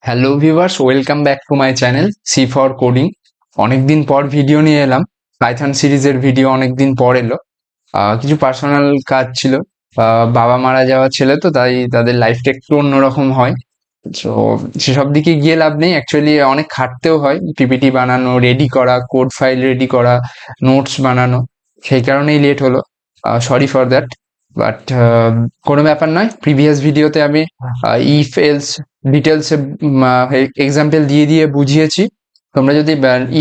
Hello viewers, welcome back to my channel C for coding. অনেকদিন পর video নিয়ে এলাম। পাইথন সিরিজের ভিডিও অনেকদিন পর এলো। কিছু পার্সোনাল কাজ ছিল। বাবা মারা যাওয়া ছেলে তো, তাই তাদের লাইফটা একটু অন্যরকম হয়। তো সেসব দিকে গিয়ে লাভ নেই, অ্যাকচুয়ালি অনেক খাটতেও হয়, পিপিটি বানানো, রেডি করা, কোড ফাইল রেডি করা, নোটস বানানো। সেই কারণেই লেট হলো। Sorry for that. বাট কোনো ব্যাপার নয়। প্রিভিয়াস ভিডিওতে আমি ইফ এলস ডিটেলস এক্সাম্পল দিয়ে দিয়ে বুঝিয়েছি। তোমরা যদি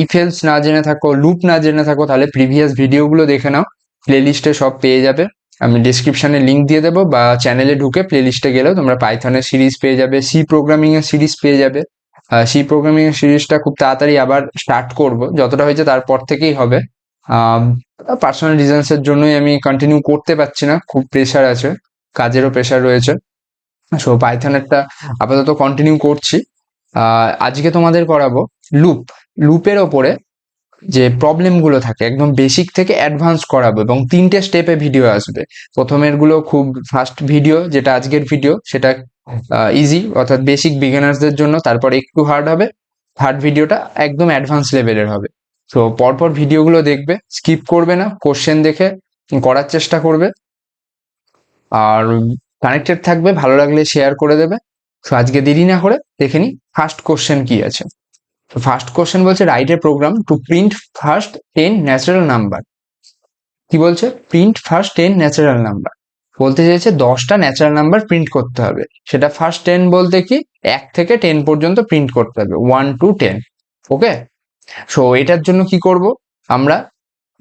ইফ এলস না জেনে থাকো, লুপ না জেনে থাকো, তাহলে প্রিভিয়াস ভিডিওগুলো দেখে নাও। প্লে লিস্টে সব পেয়ে যাবে। আমি ডিসক্রিপশনে লিঙ্ক দিয়ে দেবো, বা চ্যানেলে ঢুকে প্লে লিস্টে গেলেও তোমরা পাইথনের সিরিজ পেয়ে যাবে, সি প্রোগ্রামিং এর সিরিজ পেয়ে যাবে। সি প্রোগ্রামিং এর সিরিজটা খুব তাড়াতাড়ি আবার স্টার্ট করব, যতটা হয়েছে তারপর থেকেই হবে। পার্সোনাল রিজনস এর জন্যই আমি কন্টিনিউ করতে পারছি না, খুব প্রেশার আছে, কাজেরও প্রেশার রয়েছে। সো পাইথনেরটা আপাতত কন্টিনিউ করছি। আজকে তোমাদের করাবো লুপ। লুপের ওপরে যে প্রবলেম গুলো থাকে একদম বেসিক থেকে অ্যাডভান্স করাবো, এবং 3টে স্টেপে ভিডিও আসবে। প্রথমের গুলো খুব ফার্স্ট ভিডিও, যেটা আজকের ভিডিও, সেটা ইজি অর্থাৎ বেসিক বিগিনার্সদের জন্য। তারপরে একটু হার্ড হবে। থার্ড ভিডিওটা একদম অ্যাডভান্স লেভেলের হবে। তো পরপর ভিডিওগুলো দেখবে, স্কিপ করবে না, কোশ্চেন দেখে করার চেষ্টা করবে। আর কানেক্টেড থাকবে, ভালো লাগলে শেয়ার করে দেবে। তো আজকে দেরি না করে দেখে নি ফার্স্ট কোশ্চেন কি আছে। তো ফার্স্ট কোশ্চেন বলছে, right a program to print first 10 natural number. কি বলছে? Print first 10 natural number. বলতে চাইছে 10টা ন্যাচারাল নাম্বার প্রিন্ট করতে হবে। সেটা ফার্স্ট 10 বলতে কি, 1 থেকে 10 পর্যন্ত প্রিন্ট করতে হবে, 1 to 10। ওকে। সো এটার জন্য কি করব, আমরা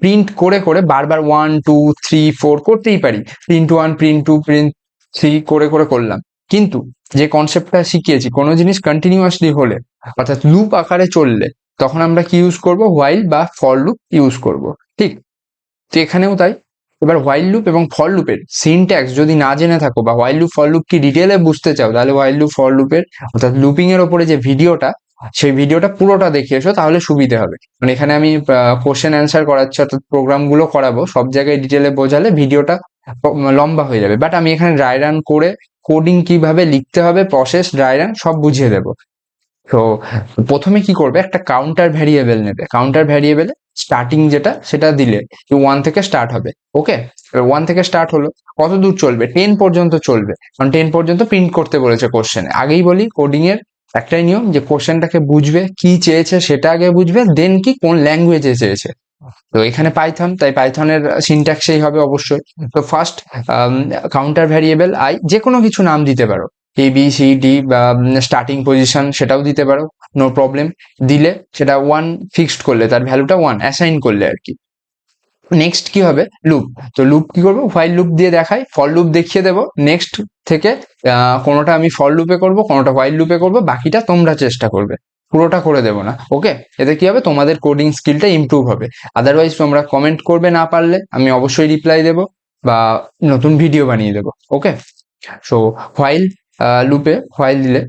প্রিন্ট করে করে বারবার 1 2 3 4 করতেই পারি। প্রিন্ট 1, প্রিন্ট 2, প্রিন্ট 3 করে করে করলাম। কিন্তু যে কনসেপ্টটা শিখিয়েছি, কোনো জিনিস কন্টিনিউয়াসলি হলে অর্থাৎ লুপ আকারে চললে, তখন আমরা কি ইউজ করব? হোয়াইল বা ফর লুপ ইউজ করব। ঠিক, তো এখানেও তাই। এবার হোয়াইল লুপ এবং ফর লুপের সিনট্যাক্স যদি না জেনে থাকো, বা হোয়াইল লুপ ফর লুপ কি ডিটেলে বুঝতে চাও, তাহলে হোয়াইল লুপ ফর লুপের অর্থাৎ লুপিং এর ওপরে যে ভিডিওটা, সেই ভিডিওটা পুরোটা দেখে এসো, তাহলে সুবিধে হবে। মানে এখানে আমি কোশ্চেন অ্যান্সার করাচ্ছি, অর্থাৎ প্রোগ্রাম গুলো করাবো, সব জায়গায় ডিটেলে বোঝালে ভিডিওটা লম্বা হয়ে যাবে। বাট আমি এখানে ড্রাই রান করে কোডিং কিভাবে লিখতে হবে, প্রসেস, ড্রাই রান সব বুঝিয়ে দেবো। তো প্রথমে কি করবে, একটা কাউন্টার ভ্যারিয়েবল নেবে। কাউন্টার ভ্যারিয়েবলে স্টার্টিং যেটা, সেটা দিলে 1 থেকে স্টার্ট হবে। ওকে। 1 থেকে স্টার্ট হলো, কত দূর চলবে? 10 পর্যন্ত চলবে, কারণ 10 পর্যন্ত প্রিন্ট করতে বলেছে কোশ্চেনে। আগেই বলি, কোডিং এর একটাই নিয়ম, যে কোশ্চেনটাকে বুঝবে, কি চেয়েছে সেটা আগে বুঝবে, দেন কি কোন ল্যাঙ্গুয়েজে চেয়েছে। তো এখানে পাইথন, তাই পাইথনের সিনট্যাক্সেই হবে অবশ্যই। তো ফার্স্ট কাউন্টার ভ্যারিয়েবল আই, যে কোনো কিছু নাম দিতে পারো, এ বি সি ডি, বা স্টার্টিং পজিশন সেটাও দিতে পারো, নো প্রবলেম। দিলে সেটা 1 ফিক্সড করলে, তার ভ্যালুটা 1 অ্যাসাইন করলে আর কি। নেক্সট কি হবে? লুপ। তো লুপ কি করবো? হোয়াইল লুপ দিয়ে দেখাই, ফর লুপ দেখিয়ে দেবো। নেক্সট থেকে কোনোটা আমি ফর লুপে করব, কোনোটা হোয়াইল লুপে করব, বাকিটা তোমরা চেষ্টা করবে, পুরোটা করে দেবো না। ওকে। এতে কি হবে? তোমাদের কোডিং স্কিলটা ইমপ্রুভ হবে। আদারওয়াইজ তোমরা কমেন্ট করবে, না পারলে আমি অবশ্যই রিপ্লাই দেবো, বা নতুন ভিডিও বানিয়ে দেবো। ওকে। সো হোয়াইল লুপে হোয়াইল দিলে,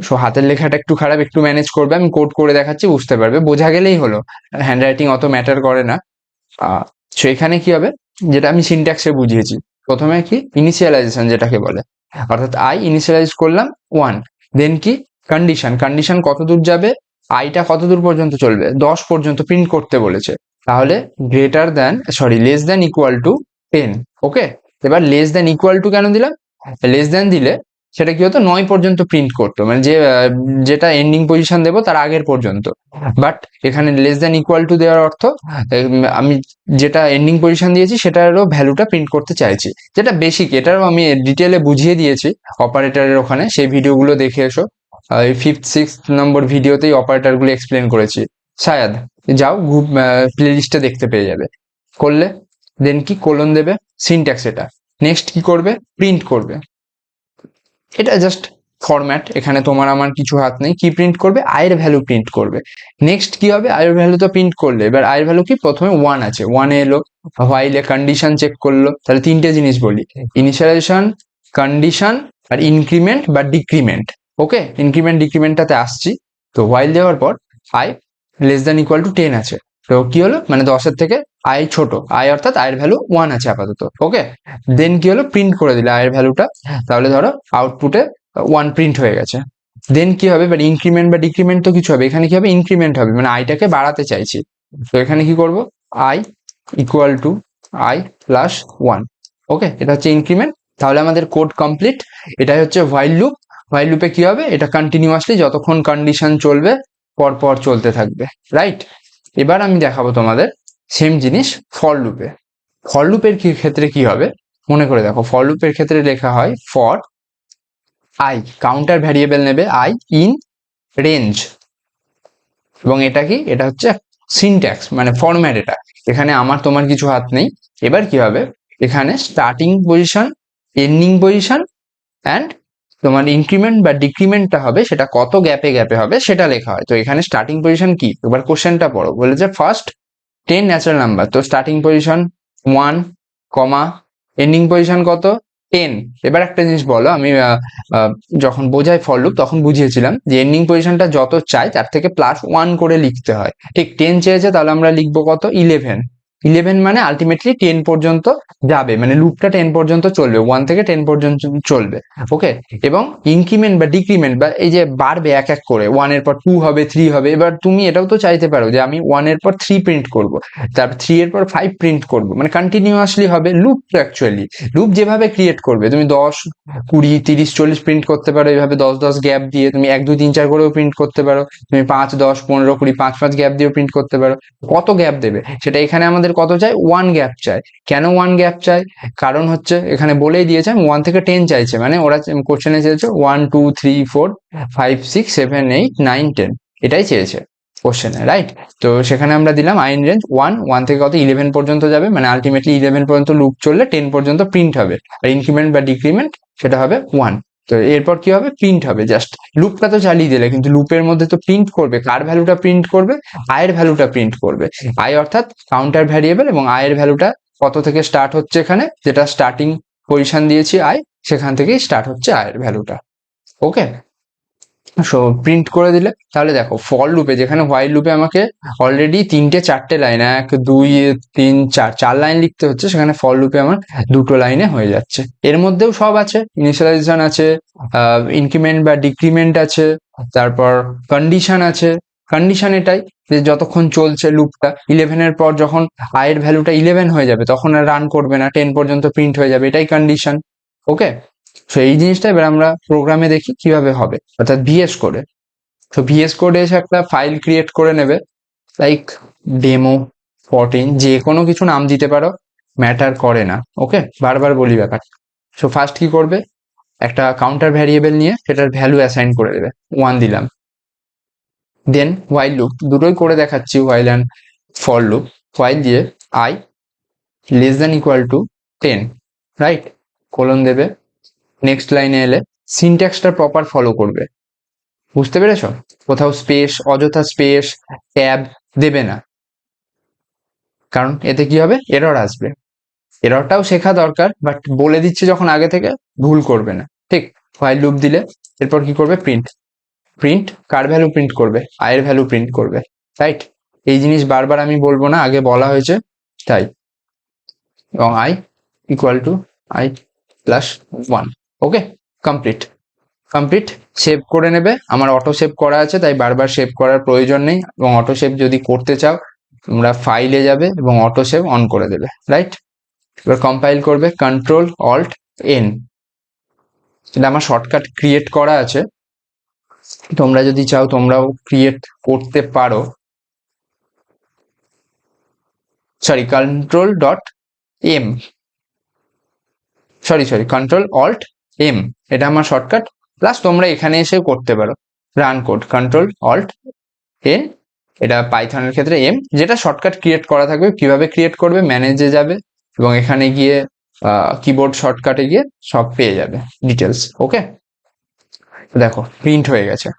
সো হাতের লেখাটা একটু খারাপ, একটু ম্যানেজ করবে, আমি কোড করে দেখাচ্ছি, বুঝতে পারবে, বোঝা গেলেই হলো। হ্যান্ড রাইটিং অত ম্যাটার করে না। সো এখানে কি হবে, যেটা আমি সিনট্যাক্সে বুঝিয়েছি, প্রথমে কি ইনিশিয়ালাইজেশন যেটাকে বলে, অর্থাৎ আই ইনিশিয়ালাইজ করলাম 1। দেন কি কন্ডিশন, কন্ডিশন কত দূর যাবে, আইটা কত দূর পর্যন্ত চলবে, 10 পর্যন্ত প্রিন্ট করতে বলেছে, তাহলে লেস দেন ইকুয়াল টু 10। ওকে। এবার লেস দেন ইকুয়াল টু কেন দিলাম? লেস দেন দিলে সেটা কি হতো, 9 পর্যন্ত প্রিন্ট করতো, মানে যেটা এন্ডিং পজিশন দেবো তার আগের পর্যন্ত। বাট এখানে লেস দেন ইকুয়াল টু দেওয়ার অর্থ, আমি যেটা এন্ডিং পজিশন দিয়েছি সেটারও ভ্যালুটা প্রিন্ট করতে চাইছি, যেটা বেসিক। এটারও আমি ডিটেলে বুঝিয়ে দিয়েছি অপারেটরের ওখানে, সেই ভিডিওগুলো দেখে এসো। এই 5th 6th নম্বর ভিডিওতেই অপারেটর গুলো এক্সপ্লেন করেছি, শায়াদ যাও গ্রুপ প্লে লিস্টে দেখতে পেয়ে যাবে। করলে দেন কি কোলন দেবে, সিনট্যাক্স এটা। নেক্সট কি করবে? প্রিন্ট করবে। এটা জাস্ট ফরম্যাট, এখানে তোমার আমার কিছু হাত নেই। কি প্রিন্ট করবে? আয়ের ভ্যালু প্রিন্ট করবে। নেক্সট কি হবে? আয়ের ভ্যালু তো প্রিন্ট করলে, এবার আয়ের ভ্যালু কি? প্রথমে 1 আছে, 1 এলো, হোয়াইলে কন্ডিশন চেক করলো। তাহলে 3টে জিনিস বলি, ইনিশিয়ালাইজেশন, কন্ডিশন, আর ইনক্রিমেন্ট বা ডিক্রিমেন্ট। ওকে। ইনক্রিমেন্ট ডিক্রিমেন্টটাতে আসছি। তো হোয়াইল দেওয়ার পর I less than equal to 10 আছে। তো কি হলো, মানে 10-এর থেকে আই ছোট, আই অর্থাৎ আয়ের ভ্যালু 1 আছে আপাতত। ওকে। দেন কি হলো, প্রিন্ট করে দিলে আয়ের ভ্যালুটা। তাহলে ধরো আউটপুটে ওয়ান প্রিন্ট হয়ে গেছে। দেন কি হবে, বাট ইনক্রিমেন্ট বা ডিক্রিমেন্ট তো কিছু হবে, এখানে কি হবে, ইনক্রিমেন্ট হবে, মানে আইটাকে বাড়াতে চাইছি। তো এখানে কি করব, I equal to I plus one. Okay, এটা হচ্ছে ইনক্রিমেন্ট। তাহলে আমাদের কোড কমপ্লিট। এটাই হচ্ছে হোয়াইল লুপ। হোয়াইল লুপে কি হবে, এটা কন্টিনিউয়াসলি যতক্ষণ কন্ডিশন চলবে পর পর চলতে থাকবে, রাইট। এবার আমি দেখাবো তোমাদের সেম জিনিস ফর লুপে। ফর লুপের ক্ষেত্রে কি হবে, মনে করে দেখো, ফর লুপের ক্ষেত্রে লেখা হয় ফর আই, কাউন্টার ভ্যারিয়েবল নেবে আই ইন রেঞ্জ, এবং এটা কি, এটা হচ্ছে সিনট্যাক্স মানে ফরম্যাট। এটা এখানে আমার তোমার কিছু হাত নেই। এবার কি হবে, এখানে starting position, ending position and তোমার ইনক্রিমেন্ট বা ডিক্রিমেন্টটা হবে সেটা কত গ্যাপে গ্যাপে হবে সেটা লেখা হয়। তো এখানে স্টার্টিং পজিশন কি, এবার কোশ্চেনটা পড়ো, বলেছে ফার্স্ট 10 ন্যাচারাল নাম্বার, তো স্টার্টিং পজিশন 1, কমা এন্ডিং পজিশন কত 10। এবার একটা জিনিস বলো, আমি যখন বোঝাই ফর লুপ তখন বুঝিয়েছিলাম যে এন্ডিং পজিশনটা যত চাই তার থেকে +1 করে লিখতে হয়। ঠিক 10 চেয়েছে, তাহলে আমরা লিখবো কত, 11। 11 মানে আলটিমেটলি 10 পর্যন্ত যাবে, মানে লুপটা 10 পর্যন্ত চলবে, 1 থেকে 10 পর্যন্ত চলবে। ওকে, এবং ইনক্রিমেন্ট বা ডিক্রিমেন্ট বা এই যে বাড়বে এক এক করে, 1 এর পর 2 হবে, 3 হবে। এবার তুমি এটাও তো চাইতে পারো যে আমি 1 এর পর 3 প্রিন্ট করব, তারপর 3 এর পর 5 প্রিন্ট করব, মানে কন্টিনিউয়াসলি হবে লুপ। অ্যাকচুয়ালি লুপ যেভাবে ক্রিয়েট করবে, তুমি 10, 20, 30, 40 প্রিন্ট করতে পারো, এইভাবে 10 10 গ্যাপ দিয়ে তুমি 1 2 3 4 করেও প্রিন্ট করতে পারো, তুমি 5 10 15 20 5 5 গ্যাপ দিয়েও প্রিন্ট করতে পারো। কত গ্যাপ দেবে সেটা, এখানে আমাদের কত চাই, 1 গ্যাপ চাই। কেন 1 গ্যাপ চাই, কারণ হচ্ছে এখানে বলেই দিয়েছে 1 থেকে 10 চাইছে, মানে ওরা কোশ্চেনে চেয়েছে 1 2 3 4 5 6 7 8 9 10, এটাই চেয়েছে কোশ্চেনে, রাইট। তো সেখানে আমরা দিলাম আইন রেঞ্জ 1, 1 থেকে কত 11 পর্যন্ত যাবে, মানে আলটিমেটলি 11 পর্যন্ত লুপ চললে 10 পর্যন্ত প্রিন্ট হবে, আর ইনক্রিমেন্ট বা ডিক্রিমেন্ট সেটা হবে 1। তো এরপর কি হবে, প্রিন্ট হবে। জাস্ট লুপটা তো চালিয়ে দিলে, কিন্তু লুপের মধ্যে তো প্রিন্ট করবে, কার ভ্যালুটা প্রিন্ট করবে, আয়ের ভ্যালুটা প্রিন্ট করবে। আই অর্থাৎ কাউন্টার ভ্যারিয়েবল, এবং আয়ের ভ্যালুটা কত থেকে স্টার্ট হচ্ছে, এখানে যেটা স্টার্টিং পজিশন দিয়েছি আই, সেখান থেকেই স্টার্ট হচ্ছে আয়ের ভ্যালুটা। ওকে, সো প্রিন্ট করে দিলে, তাহলে দেখো ফর লুপে, যেখানে হোয়াইল লুপে আমাকে অলরেডি 3টে 4টে লাইন, 1 2 3 4 4 লাইন লিখতে হচ্ছে, সেখানে ফর লুপে আমার 2টো লাইনে হয়ে যাচ্ছে। এর মধ্যেও সব আছে, ইনিশিয়ালাইজেশন আছে, ইনক্রিমেন্ট বা ডিক্রিমেন্ট আছে, তারপর কন্ডিশন আছে। কন্ডিশন এটাই যে যতক্ষণ চলছে লুপটা, 11 এর পর যখন আয়ের ভ্যালুটা 11 হয়ে যাবে তখন আর রান করবে না, 10 পর্যন্ত প্রিন্ট হয়ে যাবে, এটাই কন্ডিশন। ওকে, তো এই জিনিসটা এবার আমরা প্রোগ্রামে দেখি কিভাবে হবে, অর্থাৎ ভিএস কোডে। তো ভিএস কোডে এসে একটা ফাইল ক্রিয়েট করে নেবে, লাইক demo14, যে কোনো কিছু নাম দিতে পারো, ম্যাটার করে না। ওকে, বারবার বলি ব্যাপার। সো ফার্স্ট কি করবে, একটা কাউন্টার ভ্যারিয়েবল নিয়ে সেটার ভ্যালু অ্যাসাইন করে দেবে, 1 দিলাম। দেন হোয়াইল লুপ, দুটোই করে দেখাচ্ছি, while and for loop. While দিয়ে I less than equal to 10, right, colon দেবে। নেক্সট লাইনে এলে সিনট্যাক্সটা প্রপার ফলো করবে, বুঝতে পেরেছ, কোথাও স্পেস, অযথা স্পেস, ট্যাব দেবে না, কারণ এতে কি হবে, এরর আসবে। এররটাও শেখা দরকার, বাট বলে দিচ্ছে যখন আগে থেকে, ভুল করবে না, ঠিক। হোয়াইল লুপ দিলে এরপর কি করবে, প্রিন্ট। প্রিন্ট কার ভ্যালু প্রিন্ট করবে, আয়ের ভ্যালু প্রিন্ট করবে, রাইট। এই জিনিস বারবার আমি বলবো না, আগে বলা হয়েছে তাই। এবং I equal to I plus 1। Okay, complete. Complete, save করে নেবে। আমার অটো সেভ করা আছে, তাই বারবার সেভ করার প্রয়োজন নেই। এবং অটো সেভ যদি করতে চাও, তোমরা ফাইলে যাবে এবং অটো সেভ অন করে দেবে, রাইট। এবার কম্পাইল করবে, কন্ট্রোল অল্ট এন। এটা আমার শর্টকাট ক্রিয়েট করা আছে, তোমরা যদি চাও তোমরাও ক্রিয়েট করতে পারো। Sorry, control dot M, sorry control alt M, এটা আমার শর্টকাট। প্লাস তোমরা এখানে এসেও করতে পারো, run code control alt N, এটা পাইথনের ক্ষেত্রে এম, যেটা শর্টকাট ক্রিয়েট করা থাকবে। কিভাবে ক্রিয়েট করবে, ম্যানেজে যাবে এবং এখানে গিয়ে কিবোর্ড শর্টকাটে গিয়ে সব পেয়ে যাবে ডিটেলস। ওকে, দেখো প্রিন্ট হয়ে গেছে,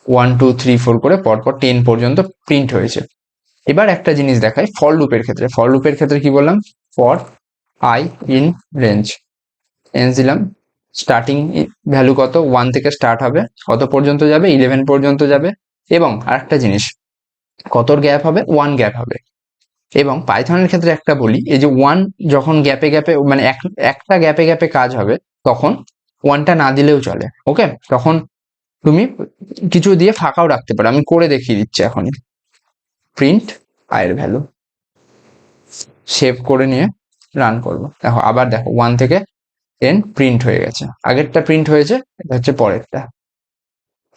1 2 3 4 করে পরপর 10 পর্যন্ত প্রিন্ট হয়েছে। এবার একটা জিনিস দেখাই ফর লুপের ক্ষেত্রে। ফর লুপের ক্ষেত্রে কি বললাম, for I in range, range দিলাম, স্টার্টিং ভ্যালু কত, 1 থেকে স্টার্ট হবে, কত পর্যন্ত যাবে, 11 পর্যন্ত যাবে। এবং আরেকটা জিনিস, কত গ্যাপ হবে, 1 গ্যাপ হবে। এবং পাইথনের ক্ষেত্রে একটা বলি, এই যে 1 যখন গ্যাপে গ্যাপে, মানে একটা গ্যাপে গ্যাপে কাজ হবে, তখন ওয়ানটা না দিলেও চলে। ওকে, তখন তুমি কিছু দিয়ে ফাঁকাও রাখতে পারো, আমি করে দেখিয়ে দিচ্ছি এখনই। প্রিন্ট আয়ের ভ্যালু, সেভ করে নিয়ে রান করবো। দেখো আবার দেখো 1 থেকে 10 প্রিন্ট হয়ে গেছে, আগেরটা প্রিন্ট হয়েছে, এটা হচ্ছে পরেরটা।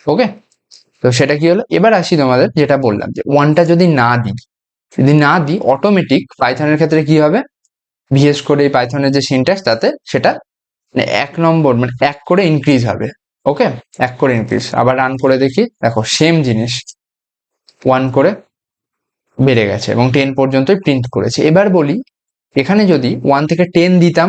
ওকে, তো সেটা কি হলো। এবার আসি তোমাদের যেটা বললাম যে ওয়ানটা যদি না দিই, অটোমেটিক পাইথনের ক্ষেত্রে কি হবে, বিশেষ করে এই পাইথনের যে সিনট্যাক্স তাতে সেটা মানে 1 নম্বর মানে 1 করে ইনক্রিজ হবে। ওকে, 1 করে ইনক্রিজ। আবার রান করে দেখি, দেখো সেম জিনিস 1 করে বেড়ে গেছে এবং 10 পর্যন্তই প্রিন্ট করেছে। এবার বলি এখানে যদি 1 থেকে 10 দিতাম,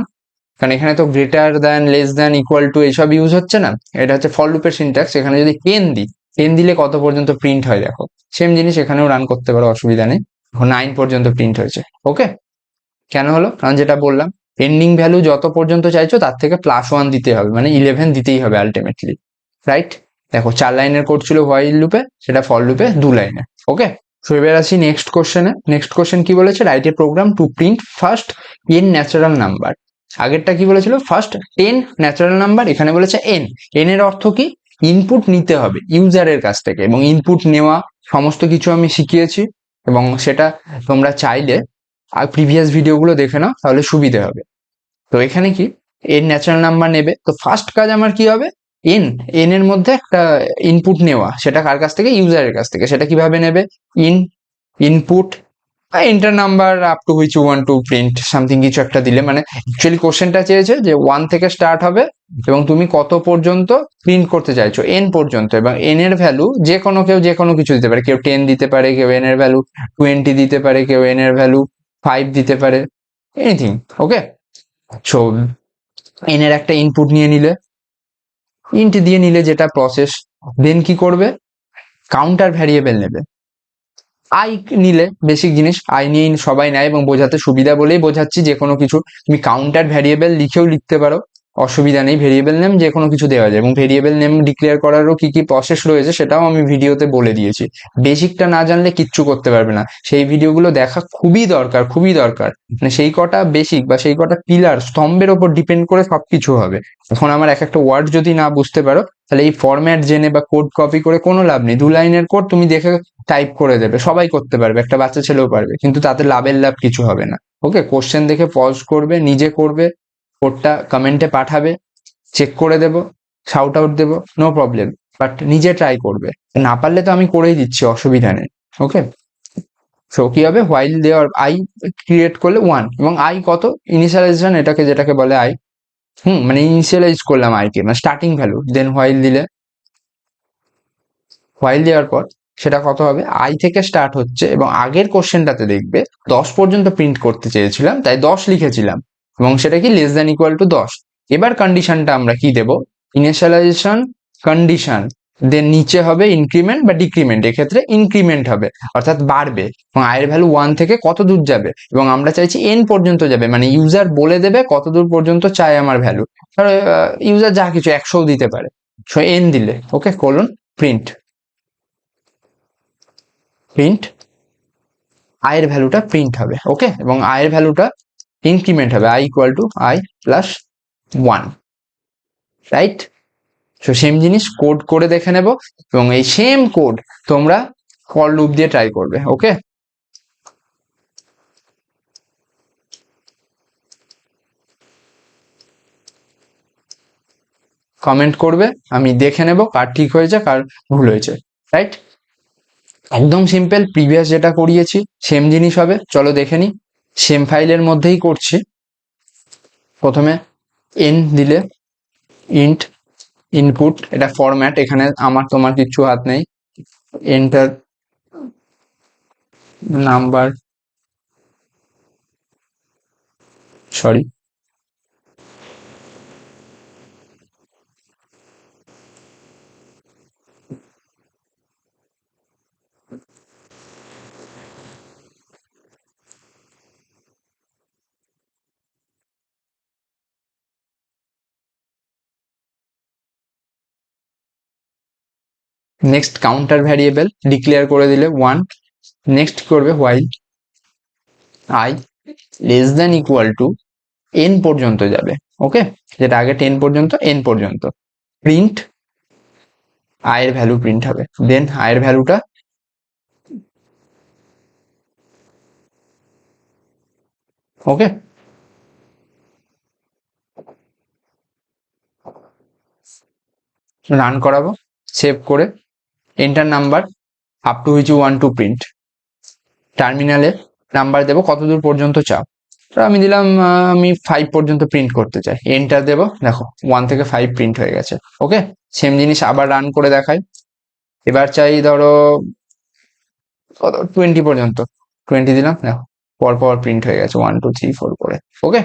কারণ এখানে তো greater than, less than, equal two এইসব ইউজ হচ্ছে না, এটা হচ্ছে ফর লুপের সিনট্যাক্স। এখানে যদি 10 দিই, 10 দিলে কত পর্যন্ত প্রিন্ট হয় দেখো। সেম জিনিস এখানেও রান করতে পারো, অসুবিধা নেই। 9 পর্যন্ত প্রিন্ট হয়েছে। ওকে, কেন হলো, কারণ যেটা বললাম এন্ডিং ভ্যালু যত পর্যন্ত চাইছো তার থেকে +1 দিতে হবে, মানে 11 দিতেই হবে আলটিমেটলি, রাইট। দেখো 4 লাইনের কোড ছিল হোয়াইল লুপে, সেটা ফর লুপে 2 লাইনে। ওকে, সো এবার আসি নেক্সট কোশ্চেনে। নেক্সট কোশ্চেন কি বলেছে, right a program to print first 10 natural number. আগেরটা কি বলেছিল, ফার্স্ট 10 ন্যাচারাল নাম্বার, এখানে বলেছে এন। এন এর অর্থ কি, ইনপুট নিতে হবে ইউজারের কাছ থেকে, এবং ইনপুট নেওয়া সমস্ত কিছু আমি শিখিয়েছি, এবং সেটা তোমরা চাইলে আর প্রিভিয়াস ভিডিওগুলো দেখে নাও, তাহলে সুবিধে হবে। তো এখানে কি এন ন্যাচারাল নাম্বার নেবে, তো ফার্স্ট কাজ আমার কি হবে, এন এন এর মধ্যে একটা ইনপুট নেওয়া, সেটা কার কাছ থেকে, ইউজারের কাছ থেকে। সেটা কিভাবে নেবে, input enter number up to which you want to print something, কিছু একটা দিলে, মানে অ্যাকচুয়ালি কোশ্চেনটা চেয়েছে যে 1 থেকে স্টার্ট হবে এবং তুমি কত পর্যন্ত প্রিন্ট করতে চাইছো, এন পর্যন্ত, এবং এন এর ভ্যালু যে কোনো কেউ যে কোনো কিছু দিতে পারে, কেউ 10 দিতে পারে, কেউ এন এর ভ্যালু 20 দিতে পারে, কেউ এন এর ভ্যালু 5 দিতে পারে, এনিথিং। ওকে, সো এন এর একটা ইনপুট নিয়ে নিলে, ইন্ট দিয়ে নিলে, যেটা প্রসেস, দেন কি করবে, কাউন্টার ভ্যারিয়েবল নেবে। আই নিলে বেসিক জিনিস, আই নিয়ে সবাই নেয় এবং বোঝাতে সুবিধা বলেই বোঝাচ্ছি। যে কোনো কিছু তুমি কাউন্টার ভ্যারিয়েবল লিখেও লিখতে পারো, অসুবিধা নেই। ভেরিয়েবল নেম যে কোনো কিছু দেওয়া যায়, এবং ভেরিয়েবল নেম ডিক্লেয়ার করারও কি কি প্রসেস রয়েছে সেটাও আমি ভিডিওতে বলে দিয়েছি। বেসিকটা না জানলে কিচ্ছু করতে পারবে না, সেই ভিডিওগুলো দেখা খুবই দরকার, খুবই দরকার। মানে সেই কটা বেসিক বা সেই কটা পিলার, স্তম্ভের ওপর ডিপেন্ড করে সবকিছু হবে। এখন আমার এক একটা ওয়ার্ড যদি না বুঝতে পারো, তাহলে এই ফরম্যাট জেনে বা কোড কপি করে কোনো লাভ নেই। 2 লাইনের কোড তুমি দেখে টাইপ করে দেবে, সবাই করতে পারবে, একটা বাচ্চা ছেলেও পারবে, কিন্তু তাতে লাভের লাভ কিছু হবে না। ওকে, কোশ্চেন দেখে পজ করবে, নিজে করবে, কোডটা কমেন্টে পাঠাবে, চেক করে দেবো, শাউট আউট দেবো, নো প্রবলেম, বাট নিজে ট্রাই করবে। না পারলে তো আমি করেই দিচ্ছি, অসুবিধা নেই। ওকে, সো কি হবে, হোয়াইল দেওয়ার আই ক্রিয়েট করলে 1, এবং আই কত, ইনিশিয়ালাইজেশন এটাকে, যেটাকে বলে আই, মানে ইনিশিয়ালাইজ করলাম আইকে, মানে স্টার্টিং ভ্যালু, দেন হোয়াইল দিলে, হোয়াইল দেওয়ার পর সেটা কত হবে, আই থেকে স্টার্ট হচ্ছে, এবং আগের কোশ্চেনটাতে দেখবে 10 পর্যন্ত প্রিন্ট করতে চেয়েছিলাম, তাই 10 লিখেছিলাম, এবং সেটা কি লেস দ্যান ইকুয়াল টু 10। এবার কন্ডিশনটা আমরা কি দেব, ইনিশিয়ালাইজেশন কন্ডিশন, দেন নিচে হবে ইনক্রিমেন্ট বা ডিক্রিমেন্ট, এক্ষেত্রে ইনক্রিমেন্ট হবে, অর্থাৎ বাড়বে, এবং আয়ের ভ্যালু 1 থেকে কত দূর যাবে, এবং আমরা চাইছি এন পর্যন্ত যাবে, মানে ইউজার বলে দেবে কত দূর পর্যন্ত চাই আমার ভ্যালু। ধরো ইউজার যা কিছু 100 দিতে পারে, সো এন দিলে, ওকে, কোলন প্রিন্ট, প্রিন্ট আয়ের ভ্যালুটা প্রিন্ট হবে। ওকে, এবং আয়ের ভ্যালুটা ইনক্রিমেন্ট হবে, I equal to I plus 1, right. So same জিনিস কোড করে দেখে নেব, এবং এই সেম কোড তোমরা ফর লুপ দিয়ে ট্রাই করবে। ওকে, কমেন্ট করবে, আমি দেখে নেব কার ঠিক হয়েছে কার ভুল হয়েছে, রাইট। একদম সিম্পল, প্রিভিয়াস যেটা করিয়েছি সেম জিনিস হবে। চলো দেখে নি, সেম ফাইলের মধ্যেই করছি। প্রথমে এন দিলে, ইন্ট ইনপুট, এটা ফরম্যাট, এখানে আমার তোমার কিচ্ছু হাত নেই, enter number, sorry, next counter variable declare করে দিলে 1, নেক্সট করবে while I less than equal to N পর্যন্ত যাবে, ওকে, যেটা আগে 10 পর্যন্ত n পর্যন্ত প্রিন্ট i এর ভ্যালু প্রিন্ট হবে, দেন i এর ভ্যালুটা ওকে। রান করাবো, সেভ করে enter number up to which you want to print, টার্মিনালে নাম্বার দেবো কত দূর পর্যন্ত চাও। তো আমি দিলাম আমি 5 পর্যন্ত প্রিন্ট করতে চাই, এন্টার দেবো, দেখো 1 থেকে 5 প্রিন্ট হয়ে গেছে। ওকে, সেম জিনিস আবার রান করে দেখাই। এবার চাই ধরো কত 20 পর্যন্ত, 20 দিলাম, দেখো পরপর প্রিন্ট হয়ে গেছে 1 2 3 4 করে। ওকে,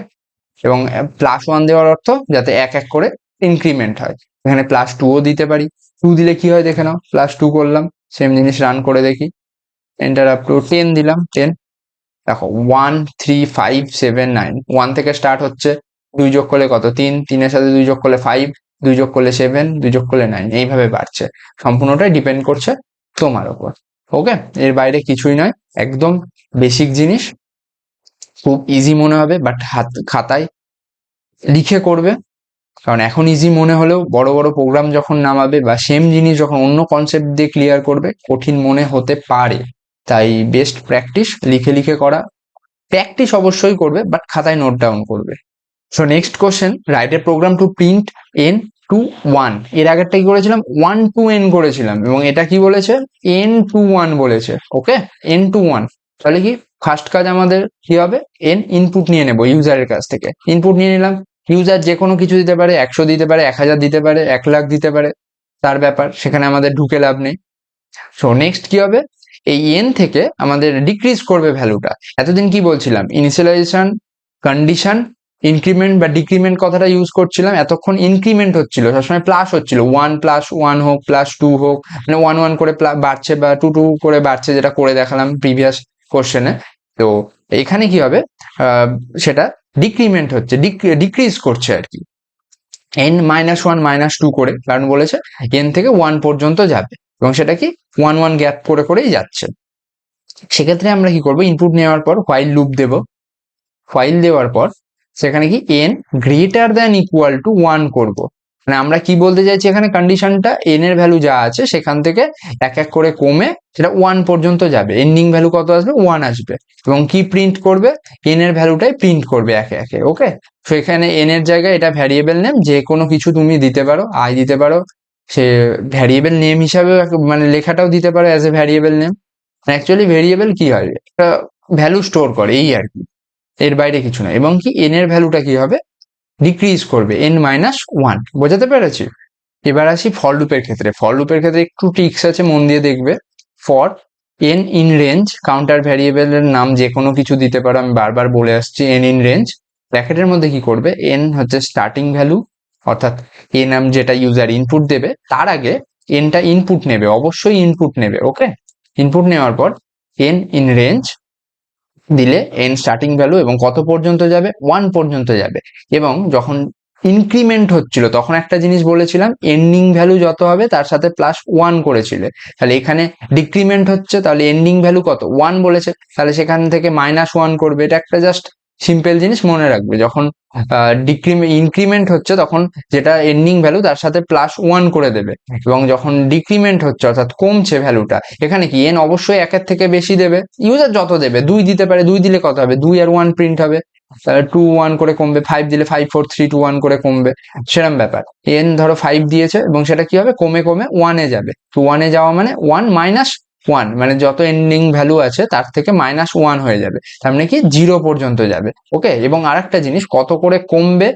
এবং +1 দেওয়ার অর্থ যাতে এক এক করে ইনক্রিমেন্ট হয়। এখানে +2ও দিতে পারি, 2 দিলে কি হয় দেখে নাও, +2 করলাম, সেম জিনিস রান করে দেখি, এন্টার আপ টু 10 দিলাম, 10, দেখো 1 3 5 7 9, 1 থেকে স্টার্ট হচ্ছে, 2 যোগ করলে কত 3, 3 এর সাথে 2 যোগ করলে 5, 2 যোগ করলে 7, 2 যোগ করলে 9, এইভাবে বাড়ছে। সম্পূর্ণটাই ডিপেন্ড করছে তোমার উপর। ওকে, এর বাইরে কিছুই নয়, একদম বেসিক জিনিস, খুব ইজি মনে হবে, বাট খাতায় লিখে করবে, কারণ এখন ইজি মনে হলেও বড় বড় প্রোগ্রাম যখন নামাবে বা সেম জিনিস যখন অন্য কনসেপ্ট দিয়ে ক্লিয়ার করবে কঠিন মনে হতে পারে। তাই বেস্ট প্র্যাকটিস লিখে লিখে করা, প্র্যাকটিস অবশ্যই করবে বাট খাতায় নোট ডাউন করবে। So next question, right a program to print n to 1, এর আগেরটা কি করেছিলাম 1 টু n করেছিলাম, এবং এটা কি বলেছে n টু 1 বলেছে। ওকে, n টু 1, তাহলে কি ফার্স্ট কাজ আমাদের কি হবে, n ইনপুট নিয়ে নেব ইউজারের কাছ থেকে, ইনপুট নিয়ে নিলাম, ইউজার যে কোনো কিছু দিতে পারে, 100 দিতে পারে, 1000 দিতে পারে, 1 লাখ দিতে পারে, তার ব্যাপার, সেখানে আমাদের ঢুকে লাভ নেই। সো নেক্সট কি হবে, এই n থেকে আমাদের ডিক্রিজ করবে ভ্যালুটা। এতদিন কি বলছিলাম, ইনিশিয়ালাইজেশন, কন্ডিশন, ইনক্রিমেন্ট বা ডিক্রিমেন্ট কথাটা ইউজ করছিলাম, এতক্ষণ ইনক্রিমেন্ট হচ্ছিল, সবসময় প্লাস হচ্ছিল, 1 + 1 হোক +2 হোক, মানে 1 1 করে বাড়ছে বা 2 2 করে বাড়ছে, যেটা করে দেখালাম প্রিভিয়াস কোশ্চেনে। তো এখানে কি হবে, সেটা ডিক্রিমেন্ট হচ্ছে, ডিক্রিজ করছে আর কি, n -1 -2 করে, কারণ বলেছে n থেকে 1 পর্যন্ত যাবে, এবং সেটা কি 1 1 গ্যাপ করে করেই যাচ্ছে। সেক্ষেত্রে আমরা কি করব, ইনপুট নেওয়ার পর হোয়াইল লুপ দেব, হোয়াইল দেওয়ার পর সেখানে কি n greater than equal two 1 করব। মানে আমরা কি বলতে চাইছি, এখানে কন্ডিশনটা n এর ভ্যালু যা আছে সেখান থেকে এক এক করে কমে সেটা 1 পর্যন্ত যাবে, এন্ডিং ভ্যালু কত আসবে 1 আসবে, এবং কি প্রিন্ট করবে, n এর ভ্যালুটাই প্রিন্ট করবে একে একে। ওকে, তো এখানে n এর জায়গায় এটা ভ্যারিয়েবল নেম, যে কোনো কিছু তুমি দিতে পারো, i দিতে পারো, সে ভ্যারিয়েবল নেম হিসাবে মানে লেখাটাও দিতে পারো as a variable name. Actually variable কি হয়, একটা ভ্যালু স্টোর করে, এই আর কি, এর বাইরে কিছু না। এবং কি n এর ভ্যালুটা কি হবে, ডিক্রিজ করবে n -1, বোঝাতে পেরেছি। এবার আসি ফর লুপের ক্ষেত্রে, ফর লুপের ক্ষেত্রে একটু ট্রিক্স আছে, মন দিয়ে দেখবে। For n in range, counter ভ্যারিয়েবলের নাম যে কোনো কিছু দিতে পারো, আমি বারবার বলে আসছি, n ইন রেঞ্জ, ব্র্যাকেটের মধ্যে কি করবে, n হচ্ছে স্টার্টিং ভ্যালু, অর্থাৎ n যেটা ইউজার ইনপুট দেবে, তার আগে nটা ইনপুট নেবে, অবশ্যই ইনপুট নেবে। ওকে, ইনপুট নেওয়ার পর n ইন রেঞ্জ দিলে n স্টার্টিং ভ্যালু, এবং কত পর্যন্ত যাবে 1 পর্যন্ত যাবে। এবং যখন ইনক্রিমেন্ট হচ্ছিল তখন একটা জিনিস বলেছিলাম, এন্ডিং ভ্যালু যত হবে তার সাথে +1 করেছিলে, তাহলে এখানে ডিক্রিমেন্ট হচ্ছে, তাহলে এন্ডিং ভ্যালু কত 1 বলেছে, তাহলে সেখান থেকে -1 করবে। এটা একটা জাস্ট সিম্পল জিনিস মনে রাখবে, যখন ইনক্রিমেন্ট হচ্ছে তখন যেটা এন্ডিং ভ্যালু তার সাথে +1 করে দেবে, এবং যখন ডিক্রিমেন্ট হচ্ছে অর্থাৎ কমছে ভ্যালুটা, এখানে কি n অবশ্যই 1 থেকে বেশি দেবে, ইউজার যত দেবে, 2 দিতে পারে, 2 দিলে কত হবে, 2 আর 1 প্রিন্ট হবে, 2 1 করে কমবে, 5 দিলে 5 4 3 2 1 করে কমবে, সেরকম ব্যাপার। n ধরো 5 দিয়েছে, এবং সেটা কি হবে, কমে কমে 1 এ যাবে, তো 1 এ যাওয়া মানে 1 -1, মানে যত এন্ডিং ভ্যালু আছে তার থেকে -1 হয়ে যাবে, তার মানে কি 0 পর্যন্ত যাবে। ওকে, এবং আরেকটা জিনিস, কত করে কমবে,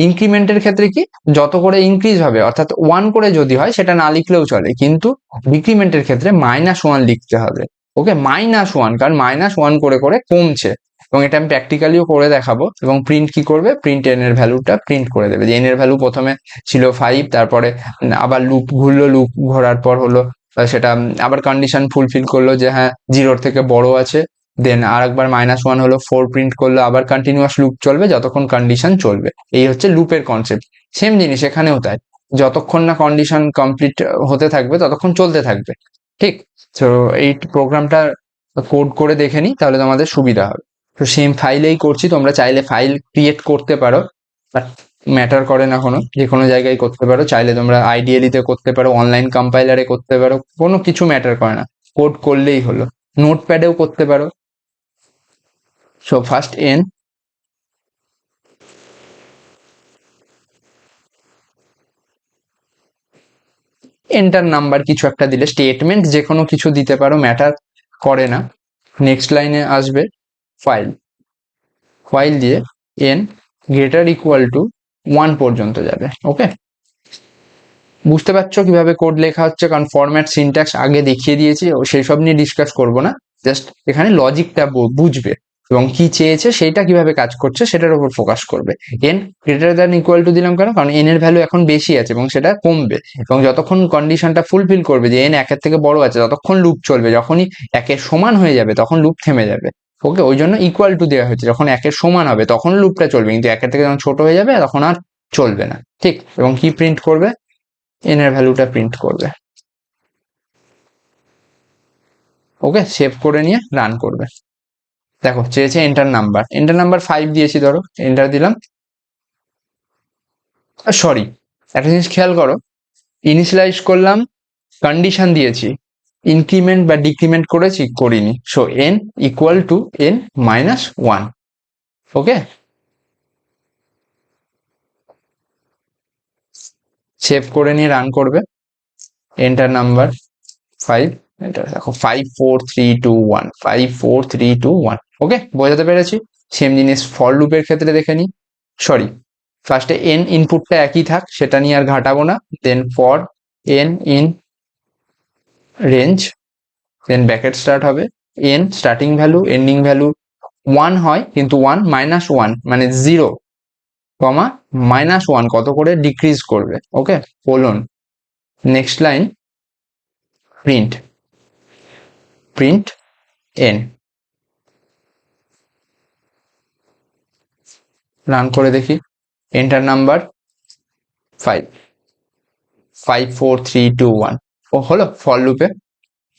ইনক্রিমেন্টের ক্ষেত্রে কি যত করে ইনক্রিজ হবে, অর্থাৎ 1 করে যদি হয় সেটা না লিখলেও চলে, কিন্তু ডিক্রিমেন্টের ক্ষেত্রে -1 লিখতে হবে। ওকে, -1, কারণ -1 করে করে কমছে, এবং এটা আমি প্র্যাকটিক্যালিও করে দেখাবো। এবং প্রিন্ট কি করবে, প্রিন্ট n এর ভ্যালুটা প্রিন্ট করে দেবে, যে n এর ভ্যালু প্রথমে ছিল 5, তারপরে আবার লুপ ঘুরলো, লুপ ঘোরার পর হলো সেটা আবার কন্ডিশন ফুলফিল করলো যে হ্যাঁ 0 থেকে বড় আছে, দেন আর একবার -1 হলো, 4 প্রিন্ট করলো, আবার কন্টিনিউয়াস লুপ চলবে যতক্ষণ কন্ডিশন চলবে। এই হচ্ছে লুপের কনসেপ্ট। সেম জিনিস এখানেও তাই, যতক্ষণ না কন্ডিশন কমপ্লিট হতে থাকবে ততক্ষণ চলতে থাকবে। ঠিক, তো এই প্রোগ্রামটা কোড করে দেখে নিই, তাহলে তোমাদের সুবিধা হবে। তো সেম ফাইলেই করছি, তোমরা চাইলে ফাইল ক্রিয়েট করতে পারো, বাট ম্যাটার করে না, যে কোনো জায়গায় করতে পারো, চাইলে তোমরা আইডিয়ালিতে করতে পারো, অনলাইন কম্পাইলারে করতে পারো, কোনো কিছু ম্যাটার করে না, কোড করলেই হলো। নোটপ্যাডেও করতে পারো। So first N, enter number কিছু একটা দিলে, স্টেটমেন্ট যে কোনো কিছু দিতে পারো, ম্যাটার করে না। নেক্সট লাইনে আসবে ফাইল, ফাইল দিয়ে এন গ্রেটার ইকুয়াল টু 1 পর্যন্ত যাবে। ওকে, বুঝতে পারছো কিভাবে কোড লেখা হচ্ছে, কারণ ফরম্যাট সিনট্যাক্স আগে দেখিয়ে দিয়েছি, সেই সব নিয়ে ডিসকাস করব না, জাস্ট এখানে লজিকটা বুঝবে এবং কি চেয়েছে সেইটা কিভাবে কাজ করছে সেটার উপর ফোকাস করবে। N greater than equal two দিলাম কেন, কারণ এন এর ভ্যালু এখন বেশি আছে এবং সেটা কমবে, এবং যতক্ষণ কন্ডিশনটা ফুলফিল করবে যে এন একের থেকে বড় আছে ততক্ষণ লুপ চলবে, যখনই একের সমান হয়ে যাবে তখন লুপ থেমে যাবে। ওকে, ওই জন্য ইকুয়াল টু দেওয়া হয়েছে, যখন একের সমান হবে তখন লুপটা চলবে, কিন্তু একের থেকে যখন ছোট হয়ে যাবে তখন আর চলবে না। ঠিক, এবং কি প্রিন্ট করবে, এন এর ভ্যালুটা প্রিন্ট করবে। ওকে, সেভ করে নিয়ে রান করবে। দেখো চেয়েছে এন্টার নাম্বার, এন্টার নাম্বার 5 দিয়েছি, ধরো এন্টার দিলাম। সরি, একটা জিনিস খেয়াল করো, ইনিশিয়ালাইজ করলাম, কন্ডিশন দিয়েছি, ইনক্রিমেন্ট বা ডিক্রিমেন্ট করেছি, করিনি। So N equal to N minus 1। Okay, save করে নিয়ে রান করবে। এন্টার নাম্বার 5, এটা দেখো 5 4 3 2 1, 5 4 3 2 1। ওকে, বোঝাতে পেরেছি। সেম জিনিস ফর লুপের ক্ষেত্রে দেখে নি। সরি, ফার্স্টে এন ইনপুটটা একই থাক, সেটা নিয়ে আর ঘাটাবো না। Then for N in range, then bracket start হবে, N starting value ending value 1 হয়, কিন্তু 1 মাইনাস 1 মানে 0 কমা মাইনাস 1 কত করে ডিক্রিজ করবে। Okay, colon. Next line print, print N, run করে দেখি। Enter number 5, 5 4 3 2 1। ও হলো, ফর লুপে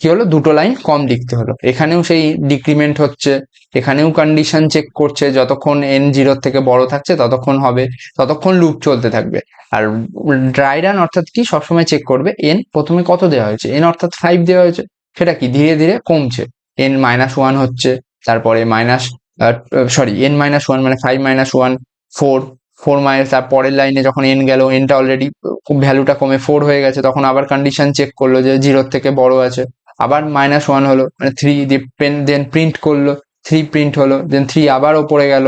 কি হলো, দুটো লাইন কম লিখতে হলো। এখানেও সেই ডিক্রিমেন্ট হচ্ছে, এখানেও কন্ডিশন চেক করছে, যতক্ষণ এন 0 থেকে বড় থাকছে ততক্ষণ হবে, ততক্ষণ লুপ চলতে থাকবে। আর ড্রাই রান অর্থাৎ কি, সবসময় চেক করবে এন প্রথমে কত দেওয়া হয়েছে, এন অর্থাৎ 5 দেওয়া হয়েছে, সেটা কি ধীরে ধীরে কমছে, এন -1 হচ্ছে, তারপরে মাইনাস, সরি এন -1 মানে 5 - 1 4, 4 মাইনাস, তার পরের লাইনে যখন এন গেল, এনটা অলরেডি ভ্যালুটা কমে 4 হয়ে গেছে, তখন আবার কন্ডিশন চেক করলো যে 0 থেকে বড় আছে, আবার -1 হলো, মানে 3 দিয়ে দেন প্রিন্ট করলো, 3 প্রিন্ট হলো, দেন 3 আবার ওপরে গেল।